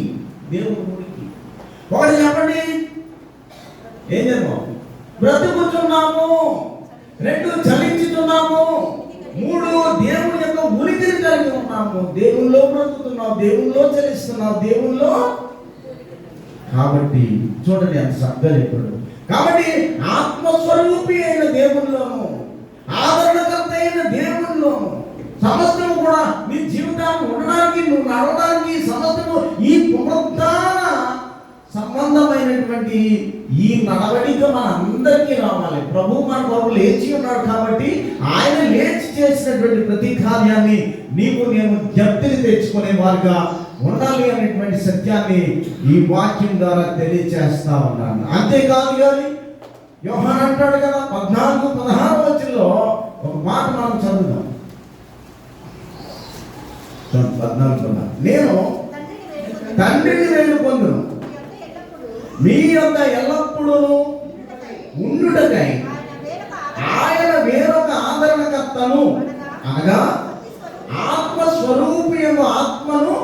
దేవుడు ఉనికి. ఒకటి చెప్పండి, ఏం చేద్దాం? బ్రతుకుతున్నాము. రెండు, చలించుతున్నాము. మూడు, దేవుని యొక్క ఉనికిని కలిగి ఉన్నాము. దేవుల్లో బ్రతుకుతున్నావు, దేవుల్లో చలిస్తున్నావు, దేవుల్లో. కాబట్టి చూడండి అంత చక్కగా చెప్పాడు. కాబట్టి ఆత్మస్వరూపి అయిన దేవుల్లోను, ఆదరణకర్త అయిన దేవుల్లోను సమస్తము కూడా నీ జీవితాన్ని ఉండడానికి, నువ్వు నడవడానికి సమస్తము ఈ పునరుద్ధాన సంబంధమైనటువంటి ఈ నడవడిక మన అందరికీ రావాలి. ప్రభు మన కొరకు లేచి ఉన్నాడు కాబట్టి ఆయన లేచి చేసినటువంటి ప్రతి కార్యాన్ని నీకు నేను జ్ఞప్తికి తెచ్చుకునే వారుగా ఉండాలి అనేటువంటి సత్యాన్ని ఈ వాక్యం ద్వారా తెలియచేస్తా ఉన్నాను. అంతేకాదు కానీ యోహాను అంటాడు కదా 14-16 వచనంలో ఒక మాట మనం చదువుదాం. 14 నేను తండ్రిని వేడుకొందును, మీ యొద్ద ఎల్లప్పుడూ ఉండుటకై ఆయన వేరొక ఆదరణకర్తను అనగా ఆత్మస్వరూపియగు ఆత్మను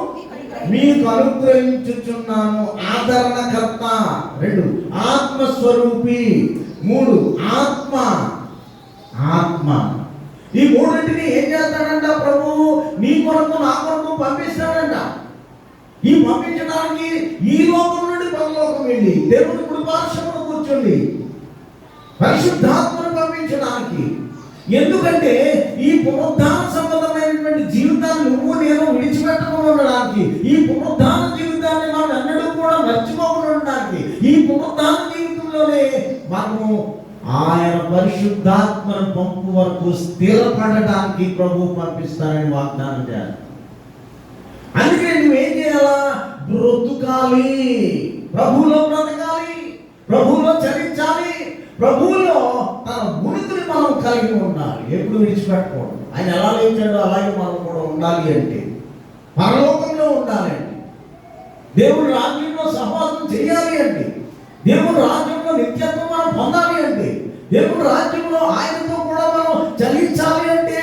మీకు అనుగ్రహించుచున్నాను. ఆదరణకర్త. రెండు, ఆత్మస్వరూపి. మూడు, ఆత్మ. ఈ మూడింటిని ఏం చేస్తాడంట ప్రభు? నీ కొరకు నా కొరకు పంపిస్తాడంట. ఈ పంపించడానికి ఈ లోకం నుండి పరలోకం వెళ్ళి దేవుని కుడిపార్శ్వమున కూర్చోండి పరిశుద్ధాత్మను పంపించడానికి. ఎందుకంటే ఈ పునరుద్ధాన సంబంధమైనటువంటి జీవితాన్ని నువ్వు నేను విడిచిపెట్టకుండా ఉండడానికి, ఈ పునరుద్ధాన జీవితాన్ని మనం ఎన్నడూ కూడా మర్చిపోకుండా ఉండడానికి, ఈ పునరుద్ధాన జీవితంలోనే మనము ఆయన పరిశుద్ధాత్మను పంపు వరకు స్థిరపడడానికి ప్రభు పంపిస్తారని వాగ్దానం చేయాలి. అందుకే నువ్వేం చేయాలా? బ్రతుకాలి, ప్రభువులో బ్రతకాలి, ప్రభువులో చరించాలి, ప్రభువులో తన ఉనికిని మనం కలిగి ఉండాలి. ఎప్పుడు విడిచిపెట్టకూడదు. ఆయన ఎలా లేచాడో అలాగే మనం కూడా ఉండాలి. అంటే పరలోకంలో ఉండాలి అంటే, దేవుడి రాజ్యంలో సహవాసం చేయాలి అంటే, దేవుడి రాజ్యంలో నిత్యత్వం మనం పొందాలి అంటే, దేవుడి రాజ్యంలో ఆయనతో కూడా మనం చలించాలి అంటే,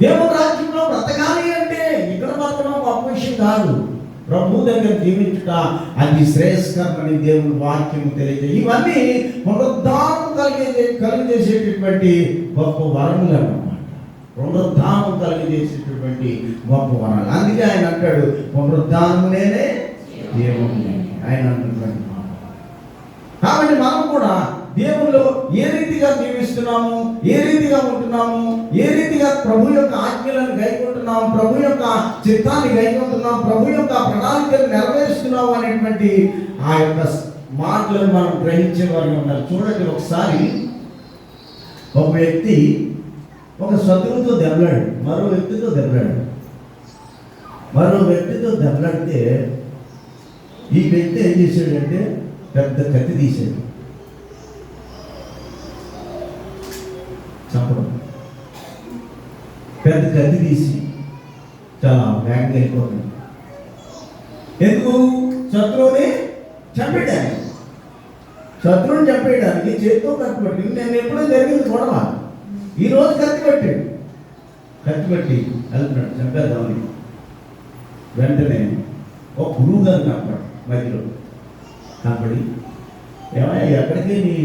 దేవుడి రాజ్యంలో బ్రతకాలి అంటే ఇక్కడ మాత్రం గొప్ప విషయం కాదు. ప్రభు దగ్గర జీవించుట అది శ్రేయస్కరమని దేవుని వాక్యము తెలియజేయ. ఇవన్నీ పునరుద్ధానం కలిగజేసేటటువంటి గొప్ప వరములు అన్నమాట. పునరుద్ధానం కలిగజేసేటటువంటి గొప్ప వరాలు. అందుకే ఆయన అంటాడు, పునరుద్ధానము నేనే, దేవుని ఆయన అంటున్నటువంటి మాట. కాబట్టి మనం కూడా దేవుల్లో ఏ రీతిగా జీవిస్తున్నాము, ఏ రీతిగా ఉంటున్నాము, ఏ రీతిగా ప్రభు యొక్క ఆజ్ఞలను గైకొంటున్నాము, ప్రభు యొక్క చిత్తాన్ని గైకొంటున్నాము, ప్రభు యొక్క ప్రణాళికను నెరవేరుస్తున్నాము అనేటువంటి ఆ యొక్క మాటలను మనం గ్రహించే వారిగా ఉండాలి. చూడండి, ఒకసారి ఒక వ్యక్తి ఒక శత్రువుతో దెబ్బలాడు, మరో వ్యక్తితో దెబ్బలాడితే ఈ వ్యక్తి ఏం చేశాడంటే పెద్ద కత్తి తీసాడు, చంపడం. పెద్ద కత్తి తీసి చాలా వేగంగా వెళ్ళిపోతుంది. ఎందుకు? శత్రువుని చంపేయడానికి. శత్రువుని చంపేయడానికి చేతితో కత్తి పట్టి, నేను ఎప్పుడూ జరిగింది గొడవ, ఈరోజు కత్తి పెట్టి వెళ్తున్నాడు చంపేద్దామని. వెంటనే ఒక గురువు గారు కనపడు మధ్యలో కనపడి, ఏమయ్యా ఎక్కడికి నీ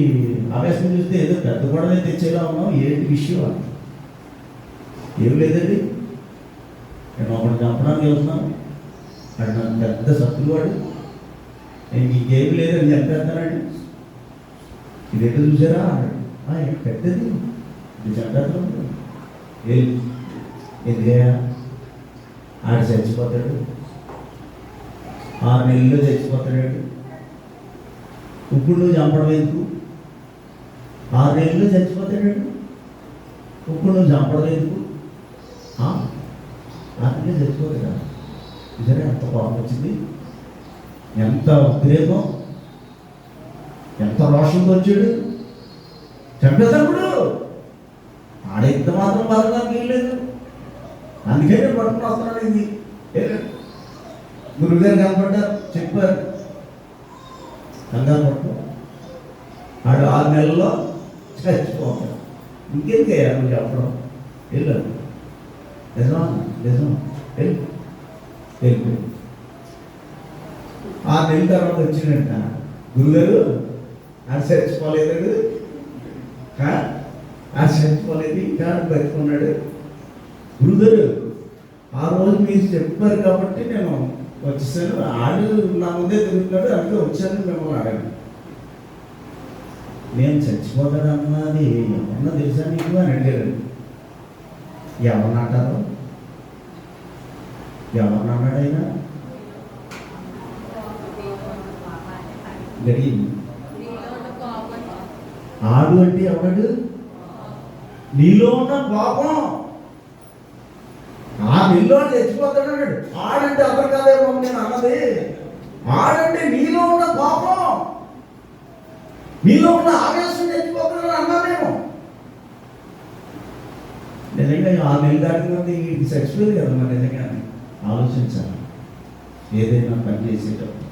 ఆవేశం చూస్తే ఏదో పెద్ద గొడవ తెచ్చేలా ఉన్నావు, ఏంటి విషయం అని. ఏం లేదండి, నేను ఒకటి చంపడానికి వెళ్తున్నాను, అక్కడ నాకు పెద్ద శత్రువాడు, నేను ఇంకేమి లేదని చంపేస్తానండి. ఇదేంటో చూసారా? పెద్దది ఇది చంపేస్తాను. ఎందుకయ్యా? ఆడ చచ్చిపోతాడు, 6 నెలల్లో చచ్చిపోతాడు. ఇప్పుడు నువ్వు చంపడం ఎందుకు? 6 నెలల్లో చచ్చిపోతాడు, ఇప్పుడు నువ్వు చంపడం ఎందుకు? 6 నెలలు చచ్చిపోతాడా? సరే, ఎంత కోపం వచ్చింది, ఎంత ఉద్రేకం, ఎంత రోషంతో వచ్చాడు. చంపేటప్పుడు ఆడ ఇంత మాత్రం బలగా వీల్లేదు, అందుకే నేను పట్టుకుని వస్తున్నాను. ఇది గురువుగారు కనపడ్డారు, చెప్పారు, కంగారు పట్టు, ఆడు 6 నెలల్లో చచ్చిపోతాడు. ఇంకెందుకయ్యా నువ్వు చెప్పడం? వెళ్ళాడు. నిజమా? నిజం. వెళ్ళిపోయి 6 నెలల తర్వాత వచ్చినట్ట, గురుగారు ఆడు చచ్చిపోలేదు, ఆడు చచ్చిపోలేదు, ఇంకా బతుకున్నాడు. గురుగారు ఆ రోజు మీరు చెప్పారు కాబట్టి నేను వచ్చేసాను, ఆడు నా ముందే తిరుగుతాడు, అందుకే వచ్చాను మిమ్మల్ని అడగను. నేను చచ్చిపోతాడు అన్నది ఎవరన్నా తెలుసా నీకు అని అడిగారు. ఎవరినంటారు? ఎవరినన్నాడైనా గడిగింది. ఆడు అంటే ఎవడు? నీలో ఉన్న పాపం. ఆ నీలో చచ్చిపోతాడు అన్నాడు. ఆడంటే అతను కాదేమో నేను అన్నది. ఆడంటే నీలో ఉన్న పాపం, నీలో ఉన్న ఆవేశం చచ్చిపోతాడని అన్నామేమో. నిజంగా 6 నెలలు దాటింది, ఇది చచ్చిపోయింది కదా. మరి నిజంగా ఆలోచించాలి. ఏదైనా పని చేసేటప్పుడు,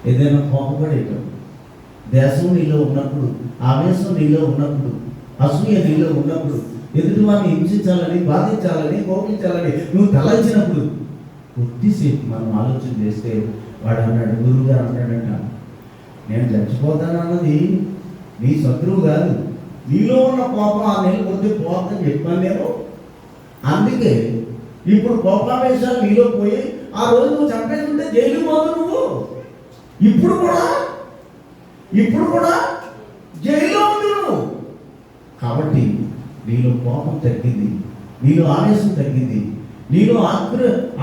ఏదైనా కోపపడేటప్పుడు, దేశం నీలో ఉన్నప్పుడు, ఆవేశం నీలో ఉన్నప్పుడు, అసూయ నీలో ఉన్నప్పుడు, ఎదుటి వారిని హింసించాలని, బాధించాలని, కోపించాలని నువ్వు తలంచినప్పుడు కొద్దిసేపు మనం ఆలోచన చేస్తే, వాడు అన్నాడు, గురువు గారు అన్నాడంట, నేను చచ్చిపోతానన్నది నీ శత్రువు కాదు, నీలో ఉన్న కోపం 6 నెలలు కొద్ది పోతుందని చెప్పాను నేను. అందుకే ఇప్పుడు కోపావేశాలు నీలో పోయి ఆ రోజు నువ్వు చంపేస్తుంటే జైలు పోదు నువ్వు. ఇప్పుడు కూడా జైల్లో ఉంది నువ్వు. కాబట్టి నీలో కోపం తగ్గింది, నీలో ఆవేశం తగ్గింది, నీలో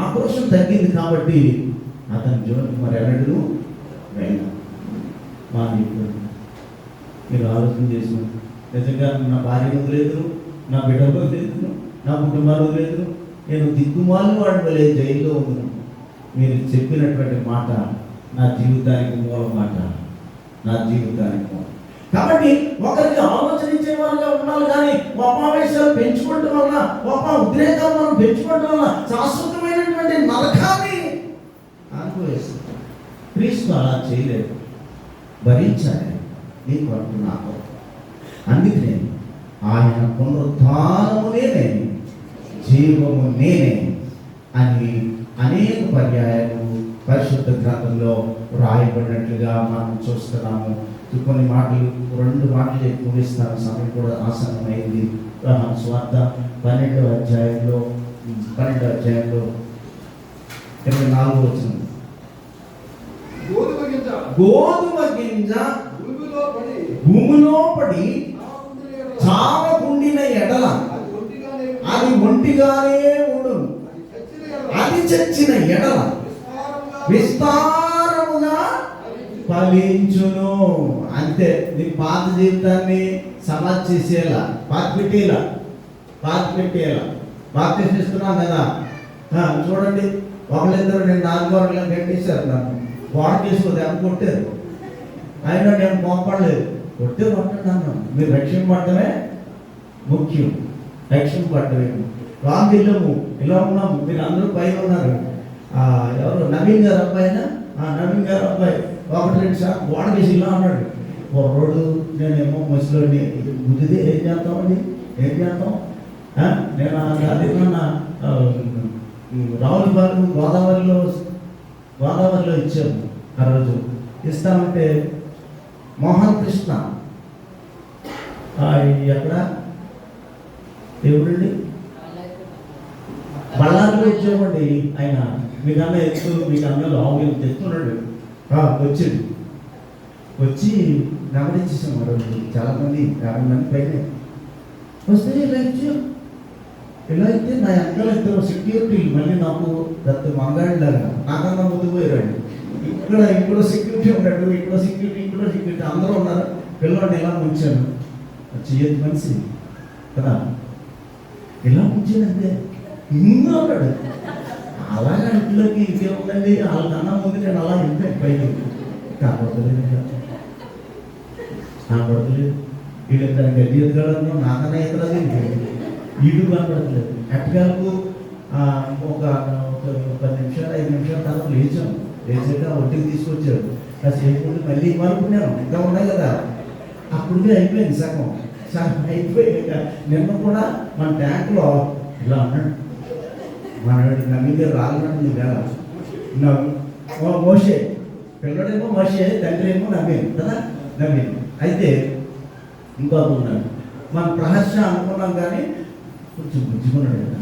ఆక్రోషం తగ్గింది. కాబట్టి అతని జోలికి మరి ఎన్నడూ వెళ్ళా. మా మీరు ఆలోచన చేసిన, నిజంగా నా భార్య వదిలేదు, నా బిడ్డ వదిలేదు, నా కుటుంబాలు వదిలేదు, నేను దిక్కుమాలి వాడి జైల్లో ఉన్నాను. మీరు చెప్పినటువంటి మాట నా జీవితానికి మూల మాట, నా జీవితానికి మూల. కాబట్టి ఒకరికి ఆలోచనించే వాళ్ళగా ఉండాలి. కానీ కోపావేశాలు పెంచుకోవడం వల్ల, ఉద్రేకాలు మనం పెంచుకోవడం వల్ల శాశ్వతమైనటువంటి నరకాన్ని అనుభవిస్తుంది. క్రీస్తు అలా చేయలేదు, భరించాలి నీ కొరకు నాకు. అందుకనే ఆయన పునరుద్ధానము నేనే, జీవము నేనే అని అనేక పర్యాయాలు పరిశుద్ధ గ్రంథంలో రాయబడినట్లుగా మనం చూస్తున్నాము. కొన్ని మాటలు, 2 మాటలు చెప్పి ముగిస్తాను, సమయం కూడా ఆసన్నమైంది. యోహాను సువార్త 12వ అధ్యాయంలో 24వ వచనం, గోధుమ గింజ భూమిలో పడి చావకుండిన ఎడల అది ఒంటిగానే ఉండును, అది చచ్చిన ఎడల విస్తారముగా ఫలించును. అంతే. నీ పాత జీవితాన్ని సమాధి చేసేలా, పాతి పెట్టేలా బాప్తిస్తున్నాం కదా. చూడండి, ఒకళ్ళిద్దరు నేను 4 గంటల కట్టేశారు, నన్ను గోడ చేసుకోదు ఎంత కొట్టారు, అయినా నేను కోపడలేదు. కొట్టండి అన్నాను. మీరు రక్షింపబడటమే ముఖ్యం, రక్షింపబడటమే. రాంగ్ వెళ్ళాము, ఇలా ఉన్నాము, మీరు అందరూ పైన ఉన్నారు. ఎవరు నవీన్ గారు అబ్బాయినా, నవీన్ గారు అబ్బాయి 1-2 సార్లు గోడకేసి ఇలా ఉన్నాడు. రోడ్డు నేనేమో మసిలోని గుద్దితే ఏం చేస్తామండి, ఏం చేస్తాం? నేను అది రావులపాలెం గోదావరిలో ఇచ్చాము. ఆ రోజు ఇస్తామంటే మోహన్ కృష్ణ ఎక్కడ ఎవరండి, బళ్ళారిలో ఇచ్చామండి. ఆయన మీకన్నా ఎత్తు, మీకన్నా లావు తెస్తున్నాడు. వచ్చి గమనించేసాం. ఆ రోజు చాలామంది 50 మంది పైన వస్తే ఇలా ఇచ్చాం. ఇలా అయితే నా వెనకాల ఇద్దరు సెక్యూరిటీ మళ్ళీ నాకు దత్త మంగాడిలాగా నాకన్నా ముందు పోయాడు. ఇక్కడ సెక్యూరిటీ ఉన్నాడు, ఇక్కడ సెక్యూరిటీ అందరూ ఉన్నారు. పిల్లవాడిని ఎలా ఉంచాను, చేయొద్దు మనిషి కదా, ఎలా ఉంచానంటే ఇంకా ఉన్నాడు. అలాగే ఇంట్లోకి ఇంకేముందండి, వాళ్ళకన్నా ముందు నేను అలా వెళ్తాను పైకి. కాకపోతలేదు వీళ్ళు ఇద్దరు గడ్డి ఎదుగలను, నాకన్నా ఎదురది ఈడు కనపడట్లేదు. ఎట్టగాలకు ఒక 10 నిమిషాలు 5 నిమిషాల తర్వాత లేచాక ఒట్టికి తీసుకొచ్చాడు. కాసేపు మళ్ళీ ఇవ్వాలనుకున్నాను, ఇంకా ఉన్నాయి కదా. అప్పుడుకే అయిపోయింది సగం అయిపోయాక నిన్న కూడా మన ట్యాంక్లో ఇలా అన్నాడు. మనవాడి నమ్మిగా రాలన్నట్టు వేళ మోషే, పిల్లడేమో మోషే, తండ్రి ఏమో నమ్మేది కదా, నమ్మేది. అయితే ఇంకొక ఉన్నాడు, మన ప్రహర్ష అనుకున్నాం కానీ కొంచెం గుంజుకున్నాడు కదా,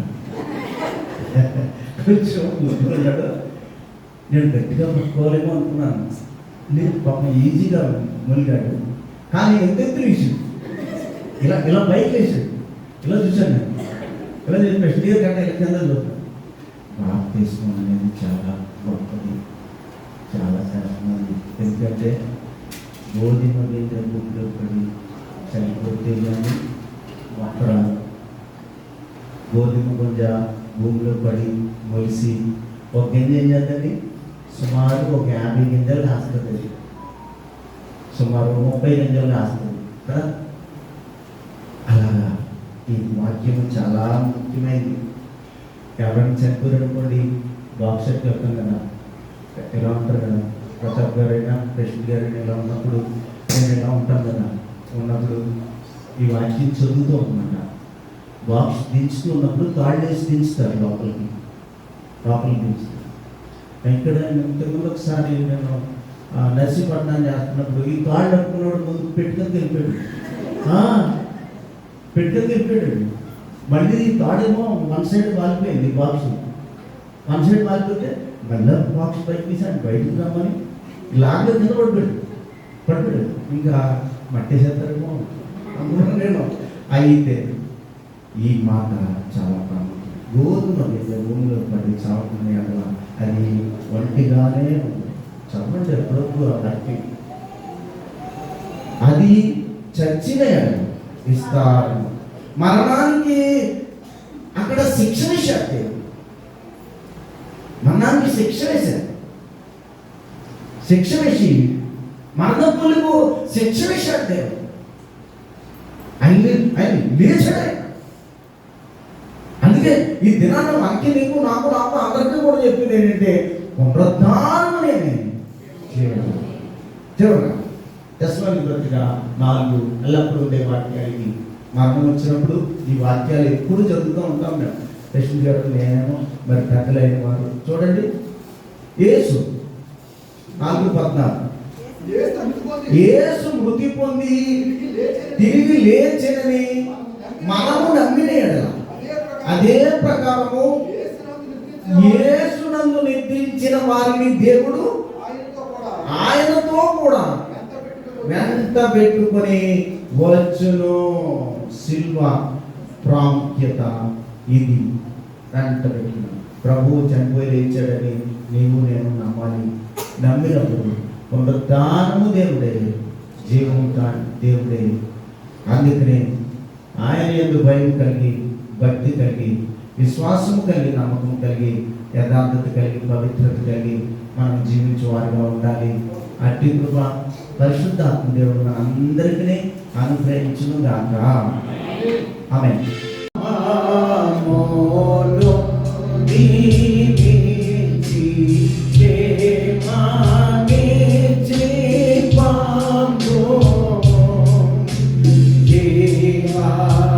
కొంచెం గుంజుకున్నాడు. నేను గట్టిగా పట్టుకోవాలేమో అనుకున్నాను. నేను పాపం ఈజీగా మునిగాడు. కానీ ఎంతెత్తు వేసాడు, ఇలా బైక్ వేసాడు. ఇలా చూశాను నేను, ఇలా చేసి స్టీర్ కంటే కింద చూస్తాను. బాప్తిస్మం అనేది చాలా గొప్పది, చాలా శాస్త్రమైనది. ఎందుకంటే గోధుమ గింజ భూమిలో పడి చనిపోతే కానీ అక్కడ గోధుమ గింజ భూమిలో పడి మొలిసి ఒక గింజ ఏం చేద్దండి, సుమారు ఒక 50 గింజలు కాస్తుంది, సుమారు 30 గింజలు కాస్తుంది కదా. అలాగా ఈ వాక్యం చాలా ముఖ్యమైనది. ఎవరైనా చనిపోయారనుకోండి, బాక్సెట్ వెళ్తాం కదా, ఎలా ఉంటారు కదా, ప్రతాప్ గారైనా ప్రెసిడెంట్ గారైనా ఇలా ఉన్నప్పుడు నేను ఎలా ఉంటాను కదా, ఉన్నప్పుడు ఈ వాక్యం చదువుతూ అనమాట. బాక్స్ దించుతూ ఉన్నప్పుడు కాళ్ళు వేసి దించుతారు, లోపలికి దించుతారు. ఇక్కడ ఇంతకుముందు ఒకసారి నేను నర్సీపట్నం చేస్తున్నప్పుడు ఈ కాళ్ళు అట్టుకున్నాడు ముందు పెట్టుకొని వెళ్ళిపోయాడు. మళ్ళీ తాడేమో 1 సైడ్ వాలిపోయింది, బాక్స్ 1 సైడ్ వాలిపోతే మళ్ళీ బాక్స్ బయట తీసాను, బయటకు రమ్మని లాగా కింద పడిపోయాడు. ఇంకా మట్టేసేస్తారేమో అందులో నేను. అయితే ఈ మాట చాలా ప్రాముఖ్యం. గోధుమ గింజ భూమిలో పడి చావుకునే అట్లా అది ఒంటిగానే చదవండి ఎప్పుడప్పుడు అట్టి అది చచ్చిన ఇస్తారు. మరణానికి అక్కడ శిక్ష వేశాడు, మరణానికి శిక్ష వేసి మరణపులకు శిక్ష వేశాడు దేవుడు. ఆయన లేచాడు. అందుకే ఈ దినాన్ని మనకి నీకు నాకు అందరికీ కూడా చెప్పింది ఏంటంటే పునరుద్ధానం అనేది జీవన దశలోని బ్రతిగా 4 ఎల్లప్పుడూ ఉండే వాక్యాలకి మరణం వచ్చినప్పుడు ఈ వాక్యాలు ఎప్పుడు చదువుతూ ఉంటాం. మేము కృష్ణ గారు నేనేమో మరి పెద్దలైన వారు చూడండి. యేసు 4:14 యేసు మృతి పొంది తిరిగి లేచెనని మనము నమ్మిన ఎడల అదే ప్రకారము యేసునందు నిద్రించిన వారిని దేవుడు ఆయనతో కూడా వెంట పెట్టుకొని వచ్చును. శిల్వ ప్రాముఖ్యత ఇది. వెంట పెట్టుకుని ప్రభువు చనిపోయి లేచాడని నీవు నేను నమ్మాలి. నమ్మినప్పుడు పునరుద్ధానము దేవుడే, జీవము దేవుడే. అందుకనే ఆయన యందు భయం కలిగి, భక్తి కలిగి, విశ్వాసము కలిగి, నమ్మకం కలిగి, యథార్థత కలిగి, పవిత్రత కలిగి మనం జీవించే వారిగా ఉండాలి. అట్టి కృప పరిశుద్ధాత్మ దేవుడు మన అందరికీ అనుగ్రహించును గాక. ఆమేన్. దీవించి క్షేమాన్నిచ్చి పంపు జీవాహారం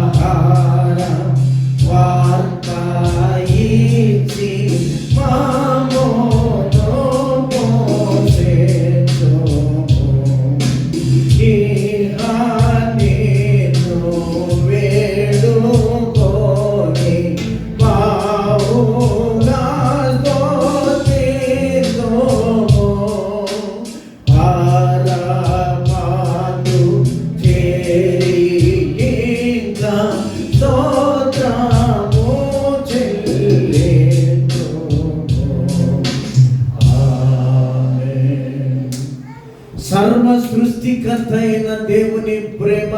వార్త ఇచ్చి మామోను పోషించు. ఇహ నిన్ను వేడుకొని బావుగా స్తుతింతుము. పరమాను చేరి ఇంకా స్తోత్రము చెల్లింతుము. ఆమేన్. సర్వ సృష్టికర్త అయిన దేవుని ప్రేమ,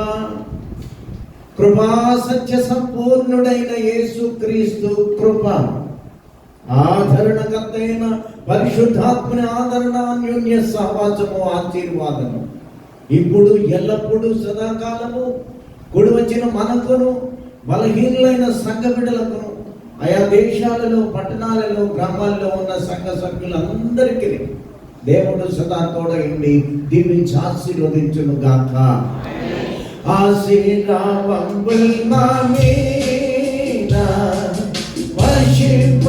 కృపా సత్య సంపూర్ణుడైన యేసుక్రీస్తు కృప, ఆదరణకర్త అయిన పరిశుద్ధాత్మని ఆదరణ, అన్యోన్య సహవాసము, ఆశీర్వాదము ఇప్పుడు ఎల్లప్పుడూ సదాకాలము కూడి వచ్చిన మనకును బలహీనులైన సంఘ బిడ్డలకును ఆయా దేశాలలో, పట్టణాలలో, గ్రామాల్లో ఉన్న సంఘ సభ్యులందరికీ దేవుడు సదా తోడైండి దీవించి ఆశీర్వదించును గాక. ఆశీర్వాదముల్ మా మీద వర్షింప